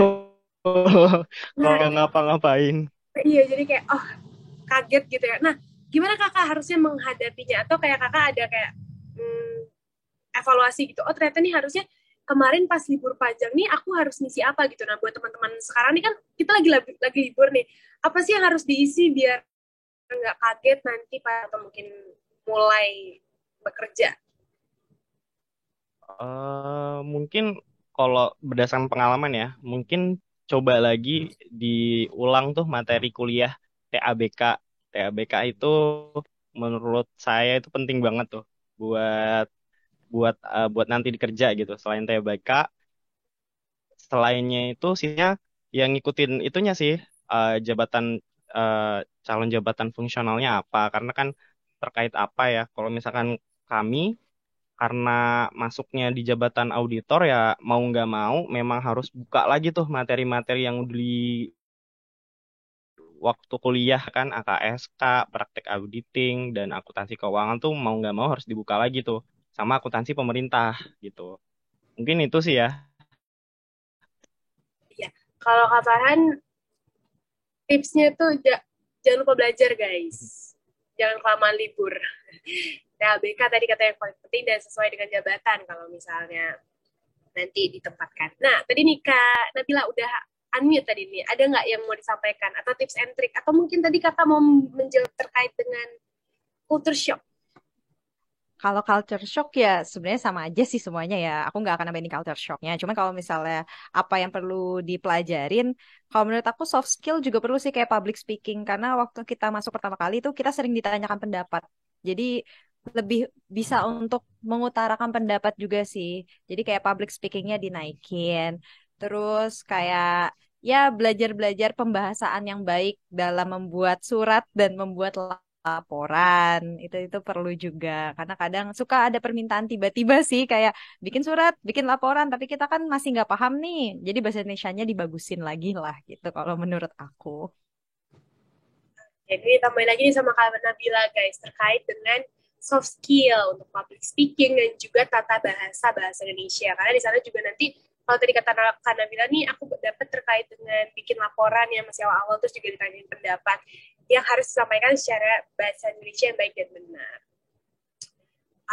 Kalau Nah, nggak ngapa-ngapain. iya jadi kayak oh kaget gitu ya. Nah, gimana Kakak harusnya menghadapinya atau kayak Kakak ada kayak evaluasi gitu. Oh, ternyata nih harusnya kemarin pas libur panjang nih aku harus ngisi apa gitu. Nah, buat teman-teman sekarang nih kan kita lagi libur nih. Apa sih yang harus diisi biar nggak kaget nanti Pak atau mungkin mulai bekerja? Mungkin kalau berdasarkan pengalaman ya, mungkin coba lagi diulang tuh materi kuliah TABK. TABK itu menurut saya itu penting banget tuh buat buat nanti dikerja gitu. Selain TABK, selainnya itu sihnya yang ngikutin itunya sih jabatan eh, calon jabatan fungsionalnya apa. Karena kan terkait apa ya, kalau misalkan kami karena masuknya di jabatan auditor ya mau nggak mau memang harus buka lagi tuh materi-materi yang di waktu kuliah kan AKSK, praktek auditing dan akuntansi keuangan tuh mau nggak mau harus dibuka lagi tuh sama akuntansi pemerintah gitu. Mungkin itu sih ya. Ya, kalau Kak Farhan tipsnya tuh jangan lupa belajar guys. Jangan kelamaan libur. Nah, BK tadi kata yang paling penting dan sesuai dengan jabatan kalau misalnya nanti ditempatkan. Nah, tadi nih Kak Nabila udah unmute tadi nih. Ada nggak yang mau disampaikan? Atau tips and trick? Atau mungkin tadi kakak mau menjawab terkait dengan culture shock? Kalau culture shock ya sebenarnya sama aja sih semuanya ya. Aku nggak akan nambahin culture shocknya. Cuma kalau misalnya apa yang perlu dipelajarin, kalau menurut aku soft skill juga perlu sih kayak public speaking. Karena waktu kita masuk pertama kali itu kita sering ditanyakan pendapat. Jadi lebih bisa untuk mengutarakan pendapat juga sih. Jadi kayak public speakingnya dinaikin. Terus kayak ya belajar-belajar pembahasaan yang baik dalam membuat surat dan membuat laporan itu perlu juga karena kadang suka ada permintaan tiba-tiba sih kayak bikin surat, bikin laporan tapi kita kan masih nggak paham nih jadi bahasa Indonesianya dibagusin lagi lah gitu kalau menurut aku. Jadi tambahin lagi nih sama Kak Nabila guys terkait dengan soft skill untuk public speaking dan juga tata bahasa Indonesia. Karena di sana juga nanti kalau tadi kata Kak Nabila nih aku dapat terkait dengan bikin laporan yang masih awal-awal terus juga ditanyain pendapat yang harus disampaikan secara bahasa Indonesia yang baik dan benar.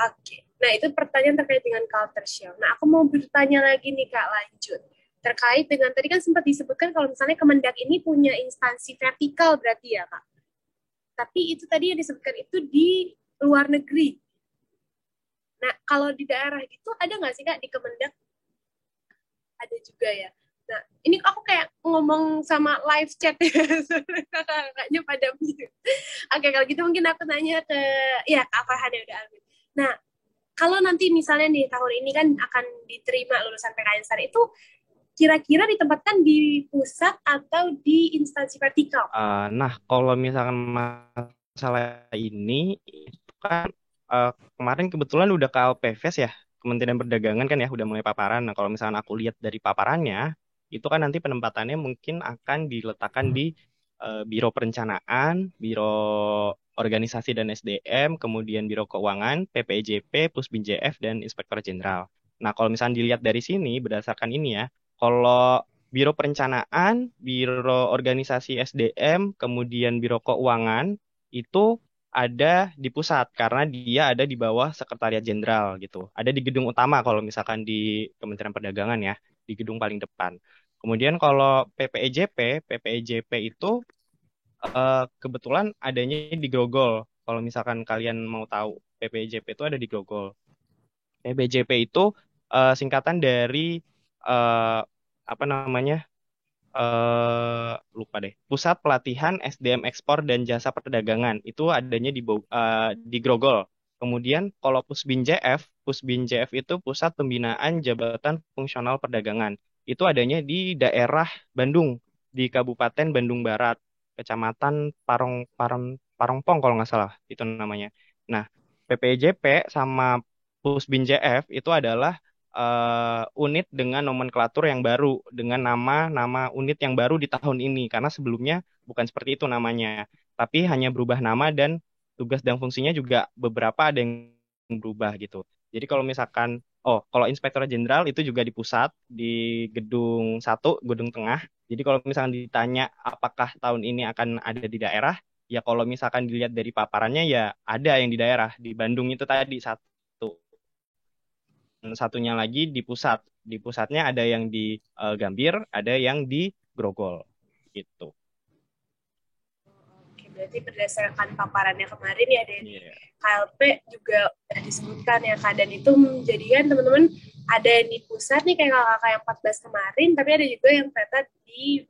Oke, nah itu pertanyaan terkait dengan culture shock. Nah aku mau bertanya lagi nih Kak lanjut terkait dengan tadi kan sempat disebutkan kalau misalnya Kemendak ini punya instansi vertikal berarti ya Kak. Tapi itu tadi yang disebutkan itu di luar negeri. Nah, kalau di daerah itu ada nggak sih Kak di Kemendak? Ada juga ya. Nah, ini aku kayak ngomong sama live chat kakaknya pada mute. Oke, kalau gitu mungkin aku tanya ke ya Kak Farhan ya udah Amin. Nah, kalau nanti misalnya nih tahun ini kan akan diterima lulusan PKN itu kira-kira ditempatkan di pusat atau di instansi vertikal? Nah, kalau misalkan masalah ini itu kan kemarin kebetulan udah ke LPVS ya, Kementerian Perdagangan kan ya udah mulai paparan. Nah, kalau misalkan aku lihat dari paparannya, itu kan nanti penempatannya mungkin akan diletakkan di Biro Perencanaan, Biro Organisasi dan SDM, kemudian Biro Keuangan, PPJP, Pusbin JF, dan Inspektor Jenderal. Nah, kalau misalnya dilihat dari sini, berdasarkan ini ya, kalau Biro Perencanaan, Biro Organisasi SDM, kemudian Biro Keuangan, itu ada di pusat, karena dia ada di bawah Sekretariat Jenderal gitu. Ada di gedung utama kalau misalkan di Kementerian Perdagangan ya, di gedung paling depan. Kemudian kalau PPEJP itu kebetulan adanya di Grogol. Kalau misalkan kalian mau tahu, PPJP itu ada di Grogol. PPJP itu singkatan dari eh, apa namanya? Lupa deh. Pusat Pelatihan SDM Ekspor dan Jasa Perdagangan. Itu adanya di Grogol. Kemudian kalau Pusbin JF itu Pusat Pembinaan Jabatan Fungsional Perdagangan. Itu adanya di daerah Bandung, di Kabupaten Bandung Barat, Kecamatan Parongpong kalau nggak salah itu namanya. Nah, PPJP sama Pusbin JF itu adalah unit dengan nomenklatur yang baru, dengan nama-nama unit yang baru di tahun ini, karena sebelumnya bukan seperti itu namanya, tapi hanya berubah nama dan tugas dan fungsinya juga beberapa ada yang berubah gitu. Jadi kalau misalkan, kalau Inspektorat Jenderal itu juga di pusat, di gedung 1, gedung tengah. Jadi kalau misalkan ditanya apakah tahun ini akan ada di daerah, ya kalau misalkan dilihat dari paparannya ya ada yang di daerah, di Bandung itu tadi satu. Dan satunya lagi di pusat. Di pusatnya ada yang di Gambir, ada yang di Grogol. Gitu. Oke, berarti berdasarkan paparannya kemarin ya dari Iya. KLP juga udah disebutkan ya Kak, dan itu menjadikan teman-teman ada yang di pusat nih kayak kakak yang 14 kemarin, tapi ada juga yang ternyata di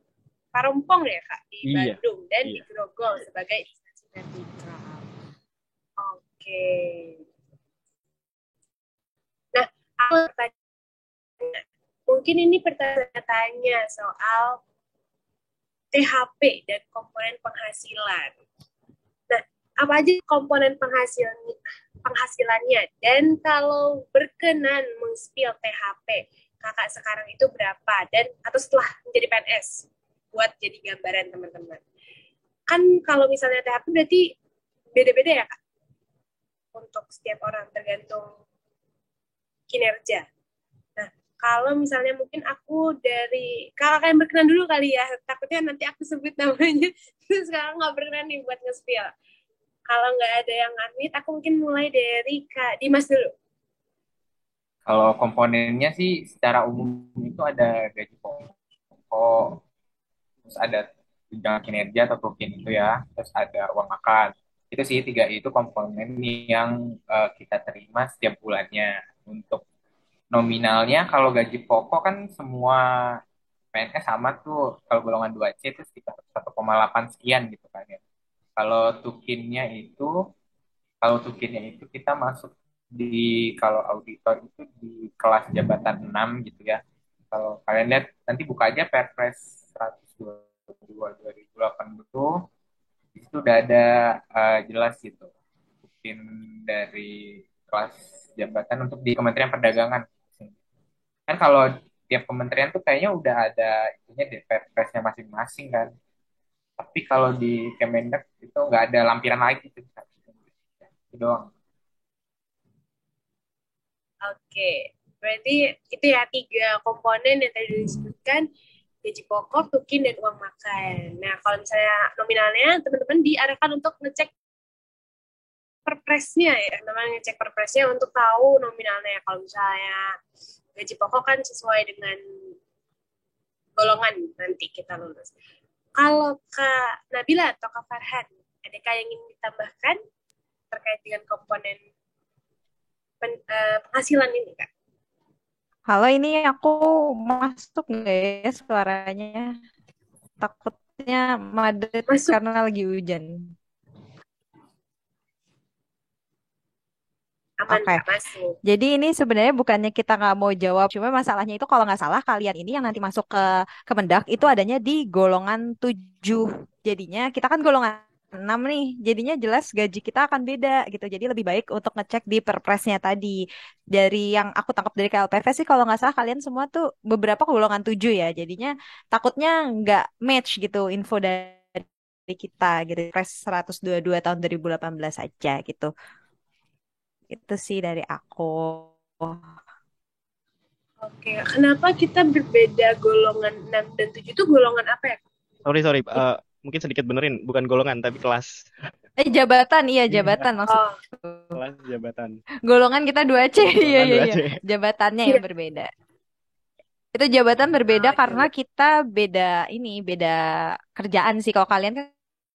Parongpong ya Kak, di Iya. Bandung dan di Iya. Grogol sebagai instansi vertikal. Oke. Nah, aku bertanya, mungkin ini pertanyaan soal THP dan komponen penghasilan. Nah, apa aja komponen penghasilannya? Dan kalau berkenan meng-spill THP, kakak sekarang itu berapa? Dan atau setelah menjadi PNS, buat jadi gambaran teman-teman. Kan kalau misalnya THP berarti beda-beda ya Kak? Untuk setiap orang tergantung kinerja. Nah, kalau misalnya mungkin aku dari kakak yang berkenan dulu kali ya, takutnya nanti aku sebut namanya terus sekarang nggak berkenan nih buat nge-spill. Kalau nggak ada yang admit, aku mungkin mulai dari Kak Dimas dulu. Kalau komponennya sih secara umum itu ada gaji pokok, terus ada tunjangan kinerja atau token itu ya, terus ada uang makan. Itu sih tiga itu komponen yang kita terima setiap bulannya. Untuk nominalnya kalau gaji pokok kan semua PNS sama tuh, kalau golongan 2C itu sekitar 1,8 sekian gitu kan ya. Kalau tukinnya itu kalau tukinnya itu kita masuk di kalau auditor itu di kelas jabatan 6 gitu ya. Kalau kalian lihat nanti buka aja Perpres 122 2080 di situ udah ada jelas gitu tukin dari kelas jabatan untuk di Kementerian Perdagangan. Kan kalau tiap kementerian tuh kayaknya udah ada itunya di Perpresnya masing-masing kan. Tapi kalau di Kemendak itu nggak ada lampiran lagi gitu. Itu doang. Oke, berarti itu ya 3 komponen yang tadi disebutkan, gaji pokok, tukin, dan uang makan. Nah, kalau misalnya nominalnya, teman-teman diarahkan untuk ngecek perpresnya ya, teman-teman ngecek perpresnya untuk tahu nominalnya. Kalau misalnya gaji pokok kan sesuai dengan golongan nanti kita lulus. Kalau Kak Nabila atau Kak Farhan, adakah yang ingin ditambahkan terkait dengan komponen penghasilan ini, Kak? Halo, ini aku masuk nggak ya suaranya? Takutnya madet Masuk. karena lagi hujan. Aman, Oke. Kak, masuk. Jadi ini sebenarnya bukannya kita nggak mau jawab, cuma masalahnya itu kalau nggak salah kalian ini yang nanti masuk ke Kemendak itu adanya di golongan 7. Jadinya kita kan golongan 6 nih, jadinya jelas gaji kita akan beda gitu. Jadi lebih baik untuk ngecek di perpresnya tadi. Dari yang aku tangkap dari KLPV sih kalau nggak salah kalian semua tuh beberapa golongan 7 ya. Jadinya takutnya nggak match gitu info dari kita gitu. Perpres 122 tahun 2018 aja gitu. Itu sih dari aku. Oke, kenapa kita berbeda golongan 6 dan 7 itu golongan apa ya? Sorry, mungkin sedikit benerin, bukan golongan tapi kelas. Jabatan, iya Iya, jabatan Oh, maksudku. kelas jabatan. Golongan kita 2C, iya Golongan iya dua iya. c Jabatannya iya. yang berbeda. Itu jabatan berbeda karena Coba. kita beda kerjaan sih. Kalau kalian kan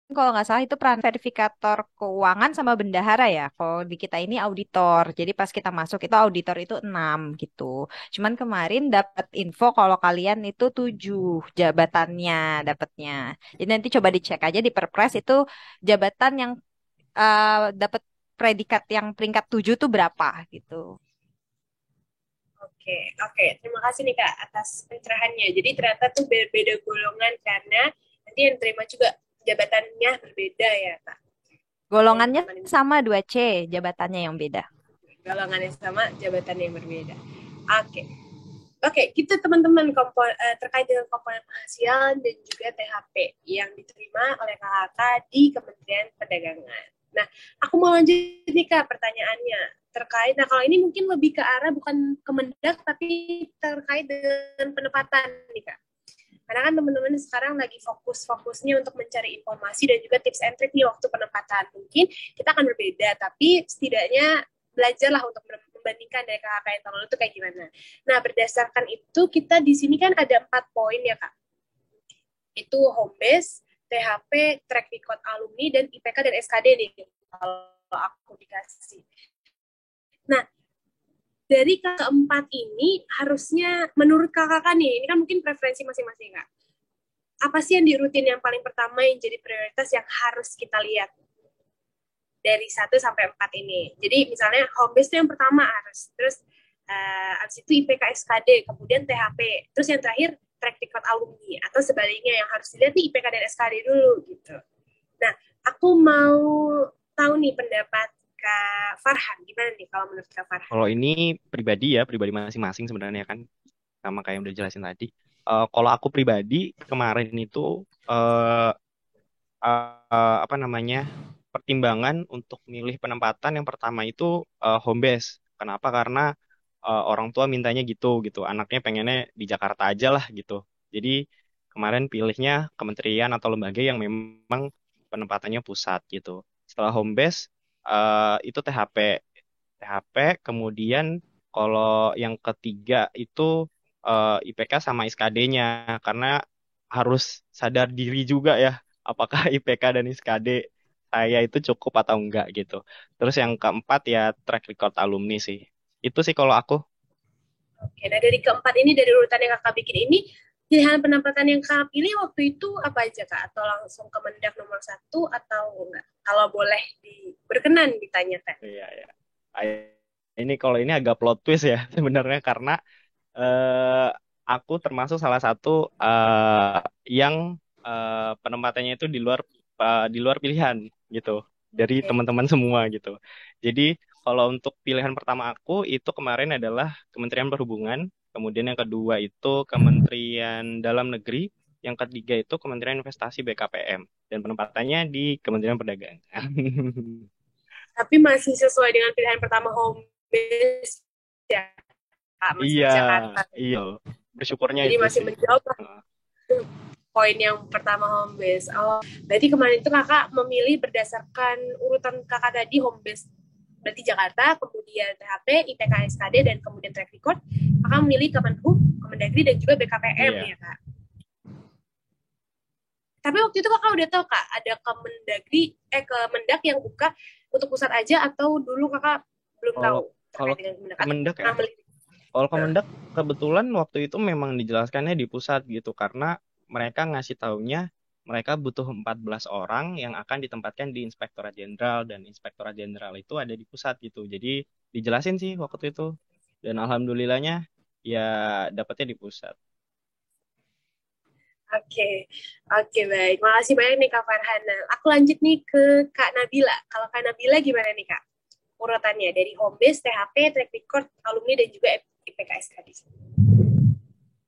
kalau nggak salah itu peran verifikator keuangan sama bendahara ya. Kalau di kita ini auditor. Jadi pas kita masuk itu auditor itu 6 gitu. Cuman kemarin dapat info kalau kalian itu 7 jabatannya dapatnya. Jadi nanti coba dicek aja di Perpres itu jabatan yang dapat predikat yang peringkat 7 tuh berapa gitu. Oke, oke. Terima kasih nih Kak atas pencerahannya. Jadi ternyata tuh beda golongan karena nanti yang terima juga jabatannya berbeda ya Kak. Golongannya Teman-teman sama 2C, jabatannya yang beda. golongannya sama, jabatan yang berbeda. Oke. Oke, kita teman-teman terkait dengan komponen penghasilan dan juga THP yang diterima oleh kakak di Kementerian Perdagangan. Nah, aku mau lanjut nih Kak pertanyaannya terkait. Nah, kalau ini mungkin lebih ke arah bukan Kemendak tapi terkait dengan penempatan nih Kak. Karena kan teman-teman sekarang lagi fokus-fokusnya untuk mencari informasi dan juga tips and trick nih waktu penempatan. Mungkin kita akan berbeda, tapi setidaknya belajarlah untuk membandingkan dari KKK yang tahun lalu itu kayak gimana. Nah, berdasarkan itu kita di sini kan ada 4 poin ya Kak. Itu home base, THP, track record alumni, dan IPK dan SKD nih kalau aku dikasih. Nah, dari keempat ini harusnya menurut kakak nih, ini kan mungkin preferensi masing-masing Kak. Apa sih yang di rutin yang paling pertama yang jadi prioritas yang harus kita lihat dari 1 sampai 4 ini. Jadi misalnya home base itu yang pertama harus, terus abis itu IPK SKD, kemudian THP, terus yang terakhir track record alumni, atau sebaliknya yang harus dilihat nih IPK dan SKD dulu gitu. Nah, aku mau tahu nih pendapat Kak Farhan, gimana nih kalau menurut Kak Farhan? Kalau ini pribadi masing-masing sebenarnya kan, sama kayak yang udah jelasin tadi. Kalau aku pribadi kemarin itu apa namanya, pertimbangan untuk milih penempatan yang pertama itu home base. Kenapa? Karena orang tua mintanya gitu, anaknya pengennya di Jakarta aja lah gitu. Jadi kemarin pilihnya kementerian atau lembaga yang memang penempatannya pusat gitu. Setelah home base itu THP, kemudian kalau yang ketiga itu IPK sama SKD-nya, karena harus sadar diri juga ya, apakah IPK dan SKD saya itu cukup atau enggak gitu. Terus yang keempat ya track record alumni sih. Itu sih kalau aku. Oke, nah dari keempat ini, dari urutan yang kakak bikin ini, pilihan penempatan yang kakak pilih waktu itu apa aja Kak? Atau langsung ke Mendak nomor 1 atau enggak? Kalau boleh berkenan ditanyakan. Iya, ya. Ini kalau ini agak plot twist ya sebenarnya, karena eh, aku termasuk salah satu yang penempatannya itu di luar pilihan gitu dari Oke. teman-teman semua gitu. Jadi kalau untuk pilihan pertama aku itu kemarin adalah Kementerian Perhubungan, kemudian yang kedua itu Kementerian Dalam Negeri, yang ketiga itu Kementerian Investasi BKPM, dan penempatannya di Kementerian Perdagangan. Tapi masih sesuai dengan pilihan pertama home base ya Kak, masih Iya, Jakarta. iya. Bersyukurnya Jadi itu masih sih. menjawab Heeh. poin yang pertama home base. Oh, berarti kemarin itu kakak memilih berdasarkan urutan kakak tadi home base. Berarti Jakarta, kemudian THP, IPK SKD, dan kemudian track record. Kakak memilih Kemenhub, Kemendagri, dan juga BKPM Iya. ya Kak. Tapi waktu itu kakak udah tahu Kak, ada Kemendak yang buka untuk pusat aja, atau dulu kakak belum tahu Kalau terkait dengan Kemendak? Kemendak ya. Atau Kalau Kemendak kebetulan waktu itu memang dijelaskannya di pusat gitu, karena mereka ngasih taunya mereka butuh 14 orang yang akan ditempatkan di Inspektorat Jenderal, dan Inspektorat Jenderal itu ada di pusat gitu. Jadi dijelasin sih waktu itu, dan alhamdulillahnya ya dapatnya di pusat. Oke, oke baik. Makasih banyak nih Kak Farhana. Aku lanjut nih ke Kak Nabila. Kalau Kak Nabila gimana nih Kak? Urutannya dari home base, THP, track record, alumni, dan juga IPK SKD.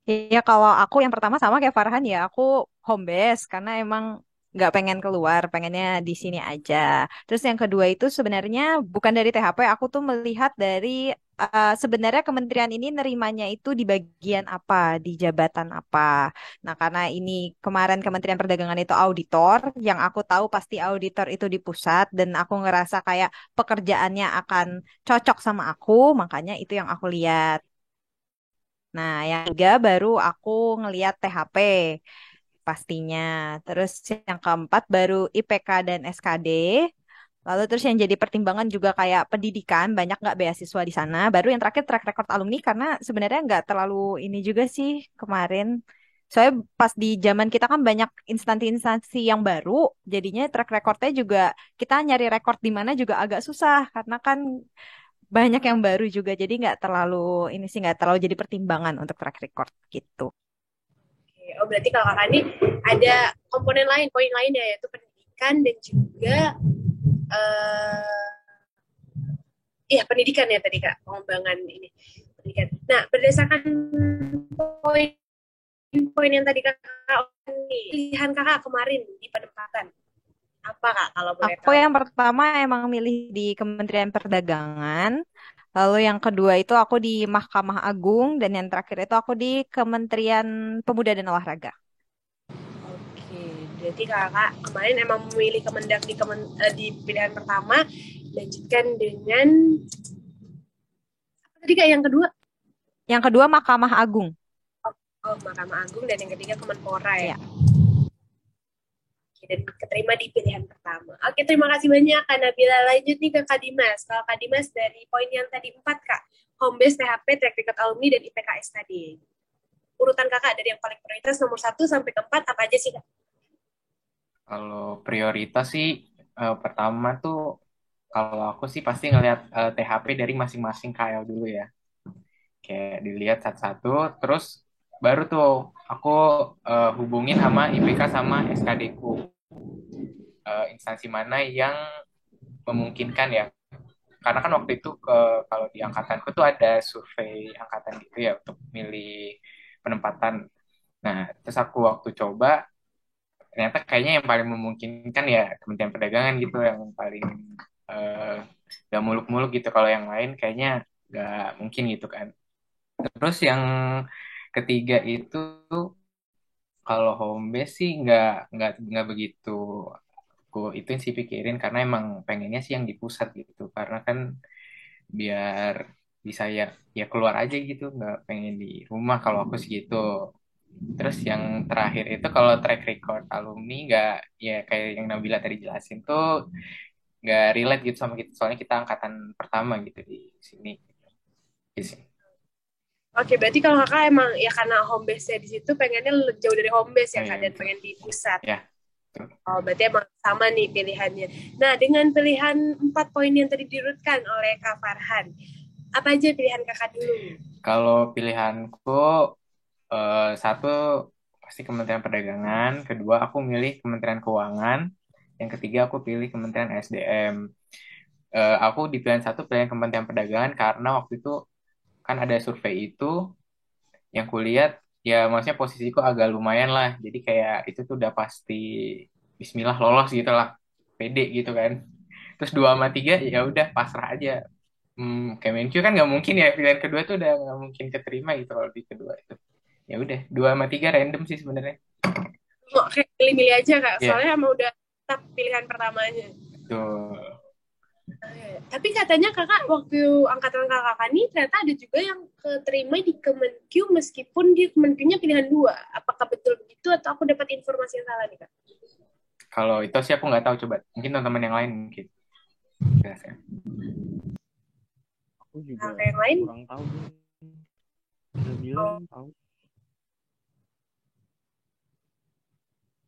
Ya kalau aku yang pertama sama kayak Farhan ya, aku home base karena emang nggak pengen keluar, pengennya di sini aja. Terus yang kedua itu sebenarnya bukan dari THP, aku tuh melihat dari sebenarnya kementerian ini nerimanya itu di bagian apa, di jabatan apa. Nah, karena ini kemarin Kementerian Perdagangan itu auditor, yang aku tahu pasti auditor itu di pusat, dan aku ngerasa kayak pekerjaannya akan cocok sama aku, makanya itu yang aku lihat. Nah, yang ketiga baru aku ngelihat THP pastinya. Terus yang keempat baru IPK dan SKD. Lalu terus yang jadi pertimbangan juga kayak pendidikan, banyak nggak beasiswa di sana. Baru yang terakhir track record alumni, karena sebenarnya nggak terlalu ini juga sih kemarin. Soalnya pas di zaman kita kan banyak instansi-instansi yang baru, jadinya track recordnya juga kita nyari record di mana juga agak susah, karena kan banyak yang baru juga. Jadi nggak terlalu ini sih, nggak terlalu jadi pertimbangan untuk track record gitu. Oke. Oh, berarti kalau kakak ini ada komponen lain, poin lain ya, yaitu pendidikan dan juga iya pendidikan ya tadi kak, pengembangan ini pendidikan. Nah, berdasarkan poin yang tadi kakak nih, pilihan kakak kemarin di penempatan apa kak kalau boleh Aku tahu? yang pertama emang milih di Kementerian Perdagangan. Lalu yang kedua itu aku di Mahkamah Agung, dan yang terakhir itu aku di Kementerian Pemuda dan Olahraga. Oke, berarti kakak kemarin emang memilih Kemendak di pilihan pertama, lanjutkan dengan apa tadi kak yang kedua? Yang kedua Mahkamah Agung. Oh, Mahkamah Agung, dan yang ketiga Kemenpora ya. Ya. Oke, dan keterima di pilihan pertama. Oke, terima kasih banyak Kak Nabila. Lanjut nih ke Kak Dimas. Kalau Kak Dimas dari poin yang tadi 4 Kak, home base, THP, track record alumni, dan IPK SKD. Urutan kakak dari yang paling prioritas nomor 1 sampai ke 4 apa aja sih kak? Kalau prioritas sih pertama tuh kalau aku sih pasti ngelihat THP dari masing-masing KL dulu ya. Kayak dilihat satu-satu, terus baru tuh aku hubungin sama IPK sama SKD ku. Instansi mana yang memungkinkan ya. Karena kan waktu itu kalau di angkatanku tuh ada survei angkatan gitu ya untuk milih penempatan. Nah, terus aku waktu coba ternyata kayaknya yang paling memungkinkan ya Kementerian Perdagangan gitu yang paling eh, gak muluk-muluk gitu. Kalau yang lain kayaknya gak mungkin gitu kan. Terus yang ketiga itu kalau home base sih nggak begitu aku itu sih pikirin karena emang pengennya sih yang di pusat gitu karena kan biar bisa ya keluar aja gitu nggak pengen di rumah kalau aku sih gitu. Terus yang terakhir itu kalau track record alumni nggak ya kayak yang Nabila tadi jelasin tuh nggak relate gitu sama kita soalnya kita angkatan pertama gitu di sini. Gitu sih. Oke, berarti kalau kakak emang ya karena home base-nya di situ pengennya jauh dari home base ya Oh, kak, iya, dan betul. pengen di pusat. Ya, betul. Oh, berarti emang sama nih pilihannya. Nah, dengan pilihan 4 poin yang tadi diurutkan oleh Kak Farhan, apa aja pilihan kakak dulu? Kalau pilihanku satu pasti Kementerian Perdagangan, kedua aku milih Kementerian Keuangan, yang ketiga aku pilih Kementerian SDM. Aku di pilihan satu pilihan Kementerian Perdagangan karena waktu itu kan ada survei itu yang kulihat ya maksudnya posisiku agak lumayan lah, jadi kayak itu tuh udah pasti Bismillah lolos gitu lah, pede gitu kan. Terus dua sama tiga ya udah pasrah aja. Kemenq kan nggak mungkin ya pilihan kedua tuh udah nggak mungkin keterima gitu kalau di kedua itu. Ya udah dua sama tiga random sih sebenarnya. Oh, oke, pilih-pilih aja kak, Iya, soalnya emang udah tetap pilihan pertamanya. betul. Tapi katanya kakak waktu angkatan kakak nih ternyata ada juga yang keterima di Kemenq meskipun dia Kemenq-nya pilihan 2. Apakah betul begitu atau aku dapat informasi yang salah nih kak? Kalau itu sih aku nggak tahu, coba mungkin teman-teman yang lain mungkin jelaskan. Aku juga Kakak yang lain? kurang tahu. Nabila tahu.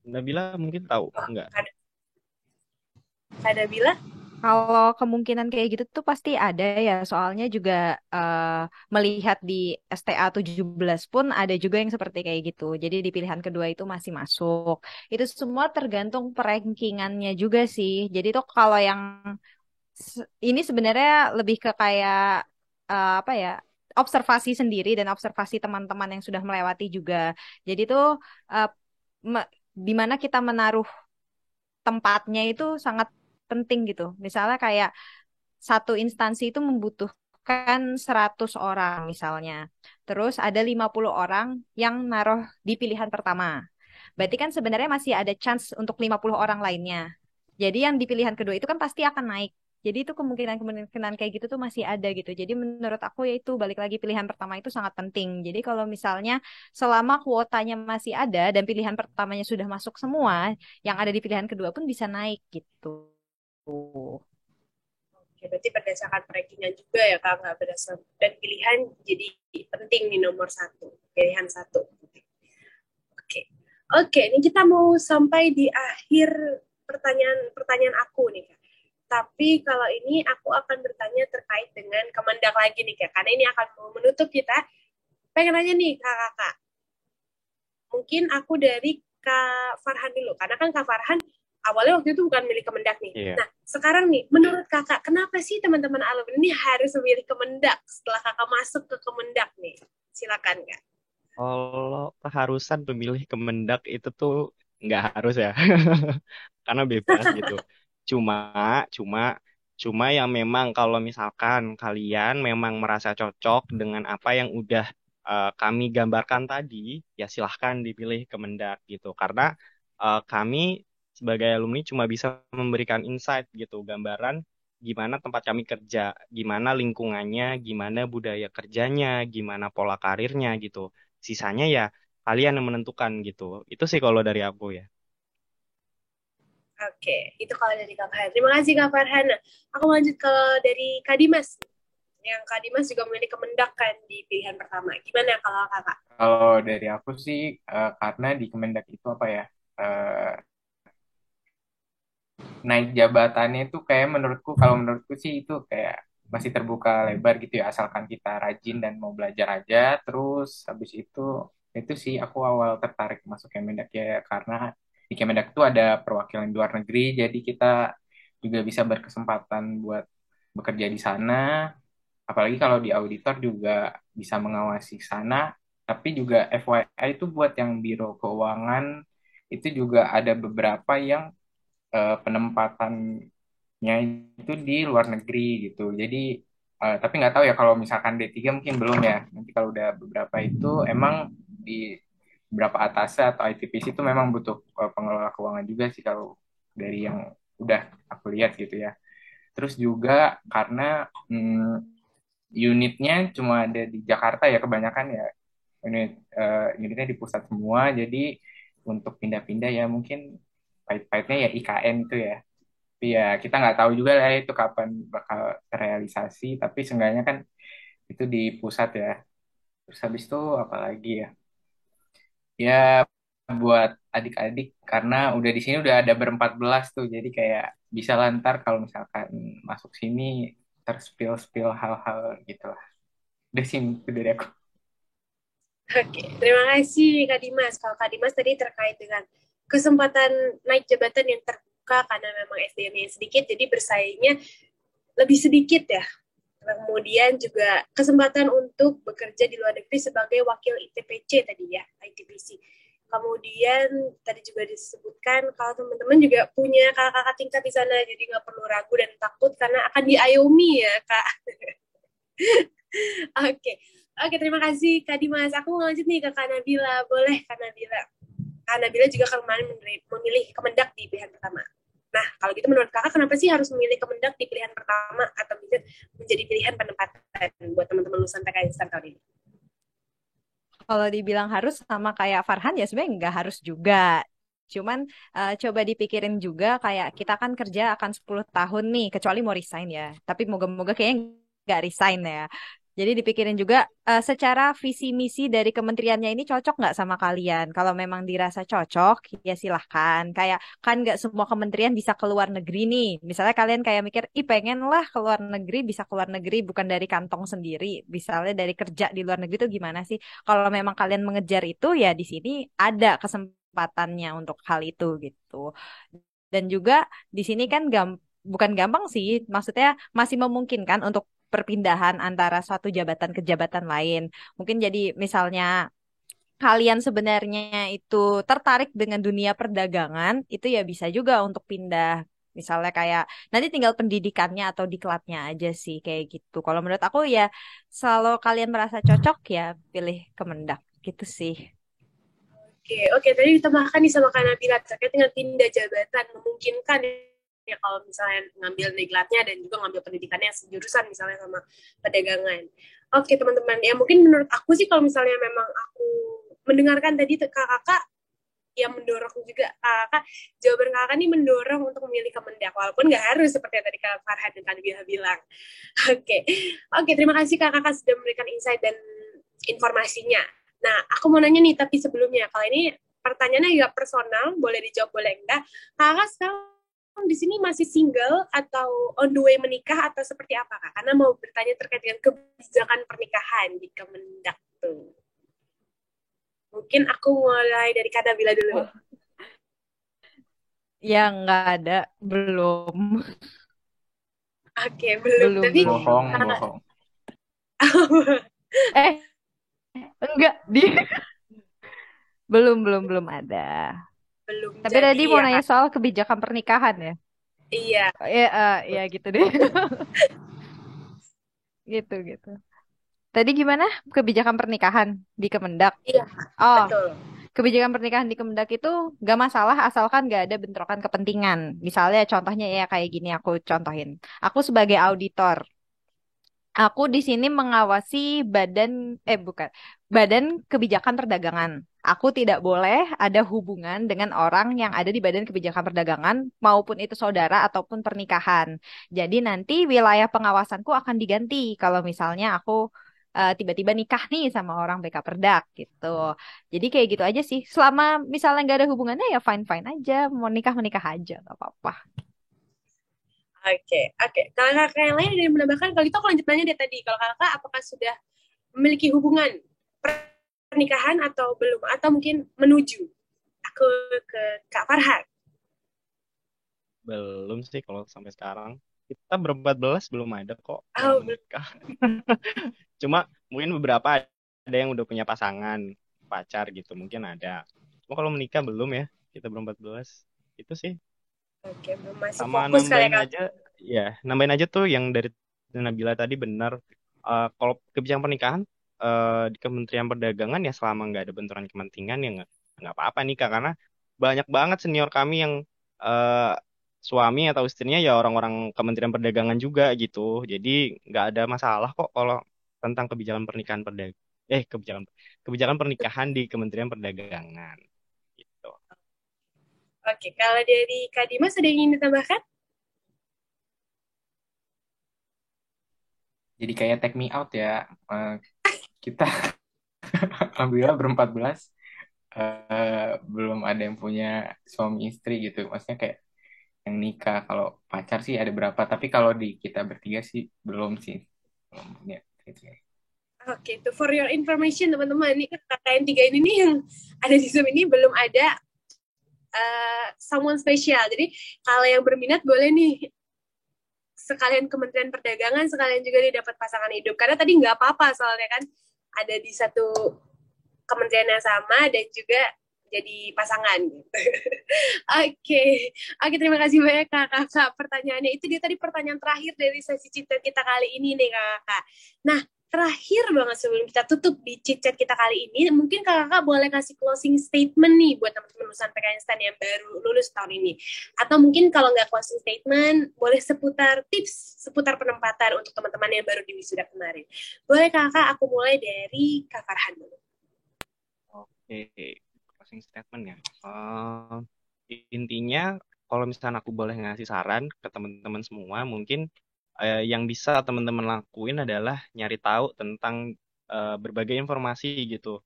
Nabila mungkin tahu, enggak? Kak Nabila? Kalau kemungkinan kayak gitu tuh pasti ada ya, soalnya juga melihat di STA 17 pun ada juga yang seperti kayak gitu. Jadi di pilihan kedua itu masih masuk. Itu semua tergantung perankingannya juga sih. Jadi tuh kalau yang ini sebenarnya lebih ke kayak apa ya? Observasi sendiri dan observasi teman-teman yang sudah melewati juga. Jadi tuh eh, di mana kita menaruh tempatnya itu sangat penting gitu. Misalnya kayak satu instansi itu membutuhkan kan 100 orang misalnya. Terus ada 50 orang yang naruh di pilihan pertama. Berarti kan sebenarnya masih ada chance untuk 50 orang lainnya. Jadi yang di pilihan kedua itu kan pasti akan naik. Jadi itu kemungkinan-kemungkinan kayak gitu tuh masih ada gitu. Jadi menurut aku ya itu balik lagi pilihan pertama itu sangat penting. Jadi kalau misalnya selama kuotanya masih ada dan pilihan pertamanya sudah masuk semua, yang ada di pilihan kedua pun bisa naik gitu. Oke, berarti berdasarkan rankingan juga ya Kak, nggak berdasarkan dan pilihan jadi penting nih nomor satu, pilihan satu. Oke, oke, ini kita mau sampai di akhir pertanyaan aku nih Kak. Tapi kalau ini aku akan bertanya terkait dengan Kemendak lagi nih Kak, karena ini akan menutup kita. Pengen nanya nih Kak, mungkin aku dari Kak Farhan dulu, karena kan Kak Farhan awalnya waktu itu bukan milik Kemendak nih. Iya. Nah, sekarang nih, menurut Kakak, kenapa sih teman-teman alumni ini harus memilih Kemendak setelah Kakak masuk ke Kemendak nih? Silakan, Kak. Kalau keharusan pemilih Kemendak itu tuh nggak harus ya, karena bebas gitu. Cuma, cuma, cuma yang memang kalau misalkan kalian memang merasa cocok dengan apa yang udah kami gambarkan tadi, ya silahkan dipilih Kemendak gitu. Karena kami sebagai alumni cuma bisa memberikan insight gitu, gambaran gimana tempat kami kerja, gimana lingkungannya, gimana budaya kerjanya, gimana pola karirnya gitu. Sisanya ya kalian yang menentukan gitu. Itu sih kalau dari aku ya. Oke, itu kalau dari Kak Farhan. Terima kasih Kak Farhan. Nah, aku lanjut ke dari Kak Dimas. Yang Kak Dimas juga memilih Kemendak kan di pilihan pertama. Gimana kalau Kakak? Kalau dari aku sih karena di Kemendak itu apa ya, naik jabatannya itu kayak menurutku, kalau menurutku sih itu kayak masih terbuka lebar gitu ya, asalkan kita rajin dan mau belajar aja. Terus habis itu sih aku awal tertarik masuk Kemendak ya karena di Kemendak itu ada perwakilan di luar negeri, jadi kita juga bisa berkesempatan buat bekerja di sana. Apalagi kalau di auditor juga bisa mengawasi sana. Tapi juga FYI itu buat yang biro keuangan itu juga ada beberapa yang penempatannya itu di luar negeri gitu. Jadi tapi nggak tahu ya kalau misalkan D3 mungkin belum ya. Nanti kalau udah beberapa itu emang di beberapa atasnya atau ITPC itu memang butuh pengelola keuangan juga sih kalau dari yang udah aku lihat gitu ya. Terus juga karena unitnya cuma ada di Jakarta ya kebanyakan ya, unitnya di pusat semua, jadi untuk pindah-pindah ya mungkin pahit-pahitnya ya IKN itu ya. Tapi ya kita nggak tahu juga lah itu kapan bakal terrealisasi, tapi seenggaknya kan itu di pusat ya. Terus habis itu apa lagi ya? Ya buat adik-adik karena udah di sini udah ada ber-14 tuh, jadi kayak bisa lantar kalau misalkan masuk sini terspill-spill hal-hal gitu lah. Udah sih itu dari aku. Oke, terima kasih Kak Dimas. Kalau Kak Dimas tadi terkait dengan kesempatan naik jabatan yang terbuka karena memang SDM-nya sedikit, jadi bersaingnya lebih sedikit ya. Kemudian juga kesempatan untuk bekerja di luar negeri sebagai wakil ITPC tadi ya, ITPC. Kemudian tadi juga disebutkan kalau teman-teman juga punya kakak-kakak tingkat di sana, jadi nggak perlu ragu dan takut karena akan diayomi ya Kak. Oke, oke, terima kasih Kak Dimas. Aku mau lanjut nih ke Kak Nabila. Boleh Kak Nabila? Kak Nabila juga kemarin memilih Kemendak di pilihan pertama. Nah, kalau gitu menurut Kakak kenapa sih harus memilih Kemendak di pilihan pertama atau bisa menjadi pilihan penempatan buat teman-teman lulusan PKN tahun ini? Kalau dibilang harus sama kayak Farhan ya sebenarnya nggak harus juga. Cuman coba dipikirin juga kayak kita kan kerja akan 10 tahun nih, kecuali mau resign ya. Tapi moga-moga kayaknya nggak resign ya. Jadi dipikirin juga secara visi misi dari kementeriannya ini cocok nggak sama kalian. Kalau memang dirasa cocok, ya silahkan. Kayak kan nggak semua kementerian bisa keluar negeri nih. Misalnya kalian kayak mikir, ih pengen lah keluar negeri, bisa keluar negeri bukan dari kantong sendiri. Misalnya dari kerja di luar negeri itu gimana sih? Kalau memang kalian mengejar itu, ya di sini ada kesempatannya untuk hal itu gitu. Dan juga di sini kan bukan gampang sih, maksudnya masih memungkinkan untuk perpindahan antara suatu jabatan ke jabatan lain. Mungkin jadi misalnya kalian sebenarnya itu tertarik dengan dunia perdagangan, itu ya bisa juga untuk pindah Misalnya kayak nanti tinggal pendidikannya atau diklatnya aja sih kayak gitu. Kalau menurut aku ya selalu kalian merasa cocok ya pilih Kemendak gitu sih. Oke, oke. Tadi ditambahkan nih sama Kak Nabila terkait dengan pindah jabatan memungkinkan ya kalau misalnya ngambil diklatnya dan juga ngambil pendidikannya yang sejurusan misalnya sama perdagangan. Oke, teman-teman. Ya mungkin menurut aku sih kalau misalnya memang aku mendengarkan tadi kakak yang mendorong juga kakak, jawaban kakak nih mendorong untuk memilih Kemendak walaupun nggak harus seperti yang tadi Kak Farhan dan Kak Nabila bilang. Oke, oke. Terima kasih kakak sudah memberikan insight dan informasinya. Nah, aku mau nanya nih, tapi sebelumnya, kalau ini pertanyaannya agak personal, boleh dijawab, boleh enggak. Kakak sekarang di sini masih single atau on the way menikah atau seperti apa, Kak? Karena mau bertanya terkait dengan kebijakan pernikahan di Kemendak tuh. Mungkin aku mulai dari Kak Nabila dulu. Wah, ya nggak ada, belum, Oke, belum. belum, Tapi belum, belum. Bohong, bohong. Eh, enggak belum ada. belum Tapi jadi tadi mau ya, nanya Kak. soal kebijakan pernikahan ya. Iya, Ya, ya gitu deh. Gitu gitu. Tadi gimana kebijakan pernikahan di Kemendak? iya, Oh, betul. kebijakan pernikahan di Kemendak itu gak masalah asalkan gak ada bentrokan kepentingan. Misalnya contohnya ya kayak gini aku contohin. Aku sebagai auditor, aku di sini mengawasi bukan, Badan Kebijakan Perdagangan. Aku tidak boleh ada hubungan dengan orang yang ada di Badan Kebijakan Perdagangan maupun itu saudara ataupun pernikahan. Jadi nanti wilayah pengawasanku akan diganti kalau misalnya aku tiba-tiba nikah nih sama orang BK Perdak gitu. Jadi kayak gitu aja sih. Selama misalnya nggak ada hubungannya ya fine-fine aja. Mau nikah menikah aja, nggak apa-apa. Oke, oke. Kalau kakak yang lain ada yang menambahkan, kalau gitu aku lanjut nanya deh tadi. Kalau kakak apakah sudah memiliki hubungan pernikahan atau belum? Atau mungkin menuju? Aku ke Kak Farhan. Belum sih kalau sampai sekarang. Kita berempat belas belum ada kok yang Oh, menikah. Cuma mungkin beberapa ada yang udah punya pasangan, pacar gitu, mungkin ada. Cuma kalau menikah belum ya, kita berempat belas. Itu sih. oke, masih Sama fokus kali ya nambahin Kak. aja, ya, nambahin aja tuh yang dari Nabila tadi benar. Kalau kebijakan pernikahan di Kementerian Perdagangan ya selama nggak ada benturan kepentingan ya nggak apa-apa nikah karena banyak banget senior kami yang eh, suami atau istrinya ya orang-orang Kementerian Perdagangan juga gitu. Jadi nggak ada masalah kok kalau tentang kebijakan pernikahan kebijakan kebijakan pernikahan di Kementerian Perdagangan gitu. Oke, kalau dari Kak Dimas ada yang ingin ditambahkan? Jadi kayak take me out ya. Kita alhamdulillah berempat belas belum ada yang punya suami istri gitu. Maksudnya kayak yang nikah. Kalau pacar sih ada berapa. Tapi kalau di kita bertiga sih belum sih. Belum punya. Gitu ya. Oke, itu for your information teman-teman. Ini kakak yang tiga ini nih yang ada di Zoom ini belum ada someone spesial. Jadi kalau yang berminat boleh nih sekalian Kementerian Perdagangan, sekalian juga dia dapat pasangan hidup. Karena tadi nggak apa-apa soalnya kan ada di satu kementerian yang sama dan juga jadi pasangan gitu. Oke, oke, terima kasih banyak kakak. Pertanyaannya itu dia tadi pertanyaan terakhir dari sesi chat kita kali ini nih kakak. Nah, terakhir banget sebelum kita tutup di chat kita kali ini, mungkin kakak boleh kasih closing statement nih buat teman-teman lulusan PKN yang baru lulus tahun ini. Atau mungkin kalau nggak closing statement, boleh seputar tips, seputar penempatan untuk teman-teman yang baru di wisuda kemarin. Boleh kakak, aku mulai dari Kak Farhan dulu. Oke, closing statement ya. Intinya, kalau misalnya aku boleh ngasih saran ke teman-teman semua, mungkin yang bisa teman-teman lakuin adalah nyari tahu tentang berbagai informasi gitu,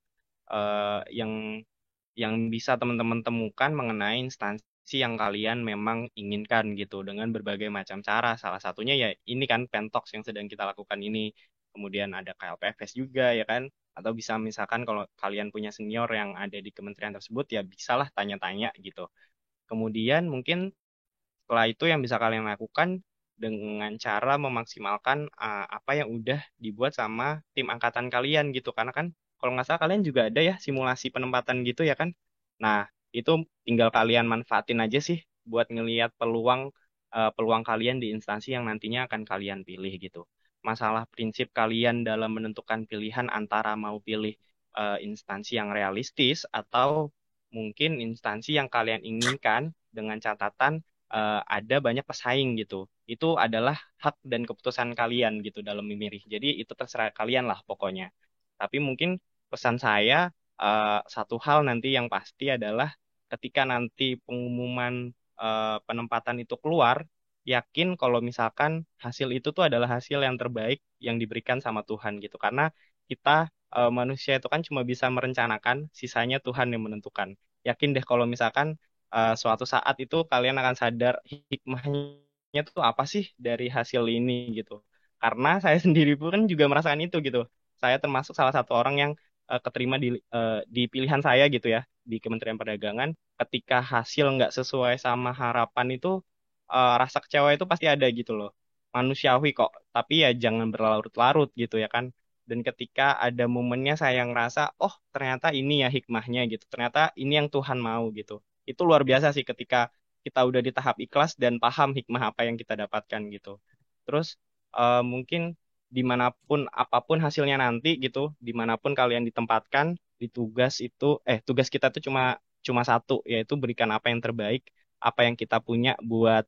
yang bisa teman-teman temukan mengenai instansi yang kalian memang inginkan gitu dengan berbagai macam cara. Salah satunya ya ini kan Pentox yang sedang kita lakukan ini. Kemudian ada KLPFS juga ya kan. Atau bisa misalkan kalau kalian punya senior yang ada di kementerian tersebut ya bisalah tanya-tanya gitu. Kemudian mungkin setelah itu yang bisa kalian lakukan dengan cara memaksimalkan apa yang udah dibuat sama tim angkatan kalian gitu. Karena kan kalau nggak salah kalian juga ada ya simulasi penempatan gitu ya kan. Nah, itu tinggal kalian manfaatin aja sih buat ngelihat peluang peluang kalian di instansi yang nantinya akan kalian pilih gitu. Masalah prinsip kalian dalam menentukan pilihan antara mau pilih instansi yang realistis atau mungkin instansi yang kalian inginkan dengan catatan ada banyak pesaing gitu. Itu adalah hak dan keputusan kalian gitu dalam memilih. Jadi itu terserah kalian lah pokoknya. Tapi mungkin pesan saya satu hal nanti yang pasti adalah ketika nanti pengumuman penempatan itu keluar, yakin kalau misalkan hasil itu tuh adalah hasil yang terbaik yang diberikan sama Tuhan gitu. Karena kita manusia itu kan cuma bisa merencanakan, sisanya Tuhan yang menentukan. Yakin deh kalau misalkan suatu saat itu kalian akan sadar hikmahnya tuh apa sih dari hasil ini gitu. Karena saya sendiri pun kan juga merasakan itu gitu. Saya termasuk salah satu orang yang keterima di pilihan saya gitu ya di Kementerian Perdagangan. Ketika hasil nggak sesuai sama harapan itu rasa kecewa itu pasti ada gitu loh. Manusiawi kok, tapi ya jangan berlarut-larut gitu ya kan. Dan ketika ada momennya saya ngerasa, oh ternyata ini ya hikmahnya gitu. Ternyata ini yang Tuhan mau gitu. Itu luar biasa sih ketika kita udah di tahap ikhlas dan paham hikmah apa yang kita dapatkan gitu. Terus mungkin dimanapun apapun hasilnya nanti gitu, dimanapun kalian ditempatkan di tugas itu, tugas kita tuh cuma cuma satu, yaitu berikan apa yang terbaik, apa yang kita punya buat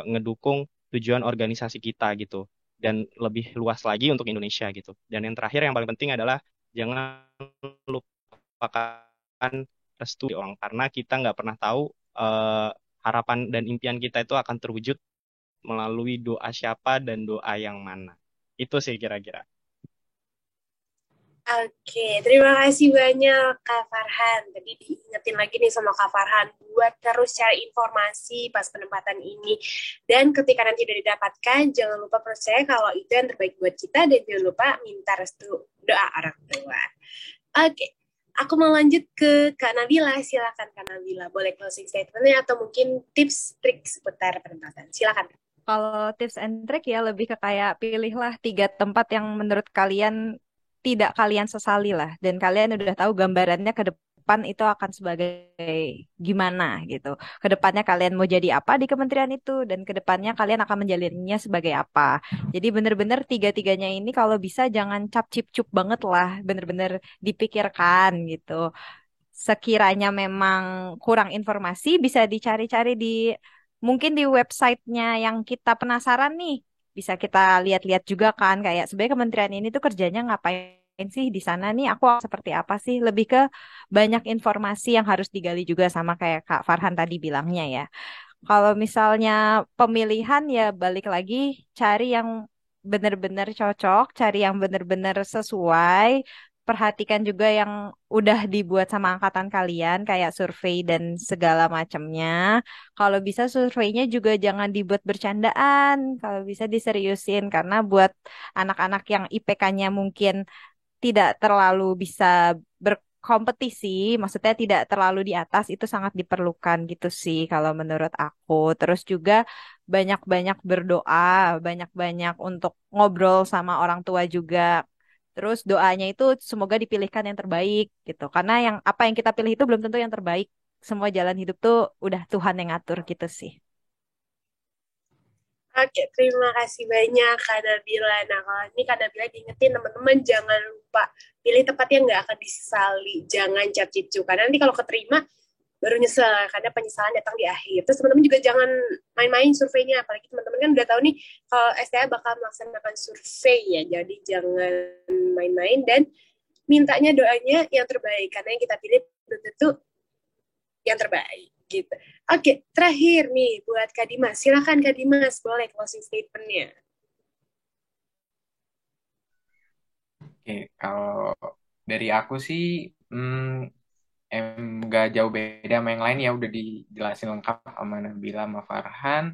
ngedukung tujuan organisasi kita gitu, dan lebih luas lagi untuk Indonesia gitu. Dan yang terakhir yang paling penting adalah jangan lupakan restu orang, karena kita nggak pernah tahu eh, harapan dan impian kita itu akan terwujud melalui doa siapa dan doa yang mana. Itu sih kira-kira. Oke, terima kasih banyak Kak Farhan. Tadi diingetin lagi nih sama Kak Farhan buat terus cari informasi pas penempatan ini. Dan ketika nanti udah didapatkan, jangan lupa percaya kalau itu yang terbaik buat kita dan jangan lupa minta restu doa orang tua. Oke, aku mau lanjut ke Kak Nabila. Silakan Kak Nabila, boleh closing statement-nya atau mungkin tips trik seputar penempatan. Silakan. Kalau tips and trick ya lebih ke kayak pilihlah 3 tempat yang menurut kalian tidak kalian sesali lah. Dan kalian udah tahu gambarannya ke depan itu akan sebagai gimana gitu. Ke depannya kalian mau jadi apa di kementerian itu. Dan ke depannya kalian akan menjalannya sebagai apa. Jadi bener-bener 3-tiganya ini kalau bisa jangan cap cip cup banget lah. Bener-bener dipikirkan gitu. Sekiranya memang kurang informasi bisa dicari-cari di mungkin di websitenya yang kita penasaran nih. Bisa kita lihat-lihat juga kan kayak sebenarnya kementerian ini tuh kerjanya ngapain sih di sana nih, aku seperti apa sih, lebih ke banyak informasi yang harus digali juga sama kayak Kak Farhan tadi bilangnya ya. Kalau misalnya pemilihan ya balik lagi cari yang benar-benar cocok, cari yang benar-benar sesuai. Perhatikan juga yang udah dibuat sama angkatan kalian, kayak survei dan segala macamnya. Kalau bisa surveinya juga jangan dibuat bercandaan, kalau bisa diseriusin karena buat anak-anak yang IPK-nya mungkin tidak terlalu bisa berkompetisi, maksudnya tidak terlalu di atas, itu sangat diperlukan gitu sih kalau menurut aku. Terus juga banyak-banyak berdoa, banyak-banyak untuk ngobrol sama orang tua juga. Terus doanya itu semoga dipilihkan yang terbaik gitu. Karena yang apa yang kita pilih itu belum tentu yang terbaik. Semua jalan hidup tuh udah Tuhan yang ngatur gitu sih. Oke, terima kasih banyak Kak Nabila. Nah, kalau ini Kak Nabila diingetin teman-teman jangan lupa pilih tempat yang nggak akan disesali. Jangan cap cicu. Karena nanti kalau keterima baru nyesel karena penyesalan datang di akhir. Terus teman-teman juga jangan main-main surveinya. Apalagi teman-teman kan udah tahu nih kalau STA bakal melaksanakan survei ya. Jadi jangan main-main dan mintanya doanya yang terbaik. Karena yang kita pilih belum tentu yang terbaik gitu. Oke, terakhir nih buat Kak Dimas. Silakan Kak Dimas, boleh closing statement-nya. Oke, kalau dari aku sih nggak jauh beda sama yang lain ya udah dijelasin lengkap sama Nabila sama Farhan.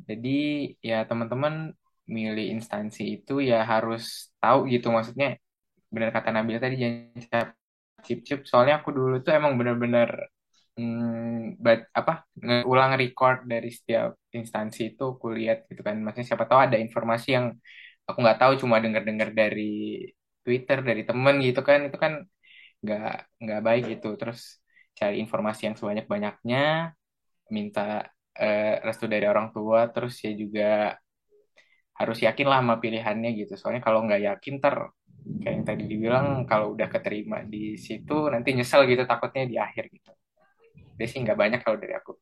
Jadi ya teman-teman milih instansi itu ya harus tahu gitu maksudnya benar kata Nabila tadi jangan cip-cip soalnya aku dulu tuh emang bener-bener ulang record dari setiap instansi itu aku lihat gitu kan maksudnya siapa tahu ada informasi yang aku nggak tahu cuma dengar-dengar dari Twitter dari temen gitu kan itu kan nggak baik gitu terus cari informasi yang sebanyak-banyaknya minta restu dari orang tua, terus ya juga harus yakin lah sama pilihannya gitu. Soalnya kalau nggak yakin ter kayak yang tadi dibilang kalau udah keterima di situ nanti nyesel gitu takutnya di akhir gitu. Jadi sih nggak banyak kalau dari aku.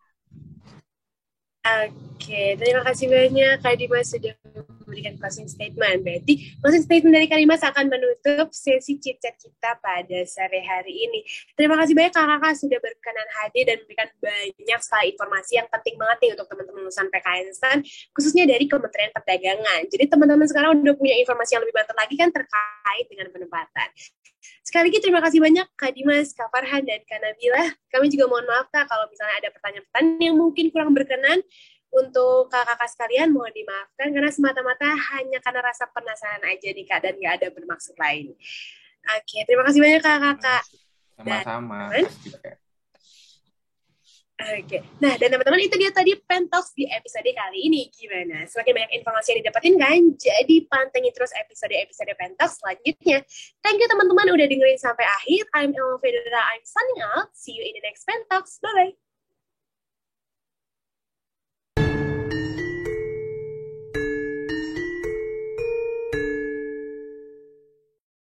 Oke, terima kasih banyak Kak Dimas sudah memberikan closing statement. Berarti closing statement dari Kak Dimas akan menutup sesi chit-chat kita pada sore hari ini. Terima kasih banyak kakak-kakak sudah berkenan hadir dan memberikan banyak sekali informasi yang penting banget nih untuk teman-teman lulusan PKN STAN, khususnya dari Kementerian Perdagangan. Jadi teman-teman sekarang udah punya informasi yang lebih mantap lagi kan terkait dengan penempatan. Sekali lagi terima kasih banyak Kak Dimas, Kak Farhan, dan Kak Nabila. Kami juga mohon maaf Kak kalau misalnya ada pertanyaan-pertanyaan yang mungkin kurang berkenan. Untuk kakak-kakak sekalian mohon dimaafkan karena semata-mata hanya karena rasa penasaran aja nih Kak dan nggak ada bermaksud lain. Oke, terima kasih banyak kakak-kakak. Sama-sama. Dan Oke, nah dan teman-teman itu dia tadi Pentalks di episode kali ini. Gimana? Semakin banyak informasi yang didapetin kan? Jadi pantengin terus episode-episode Pentalks selanjutnya. Thank you teman-teman udah dengerin sampai akhir. I'm Elma Federa, I'm signing out. See you in the next Pentalks. Bye-bye.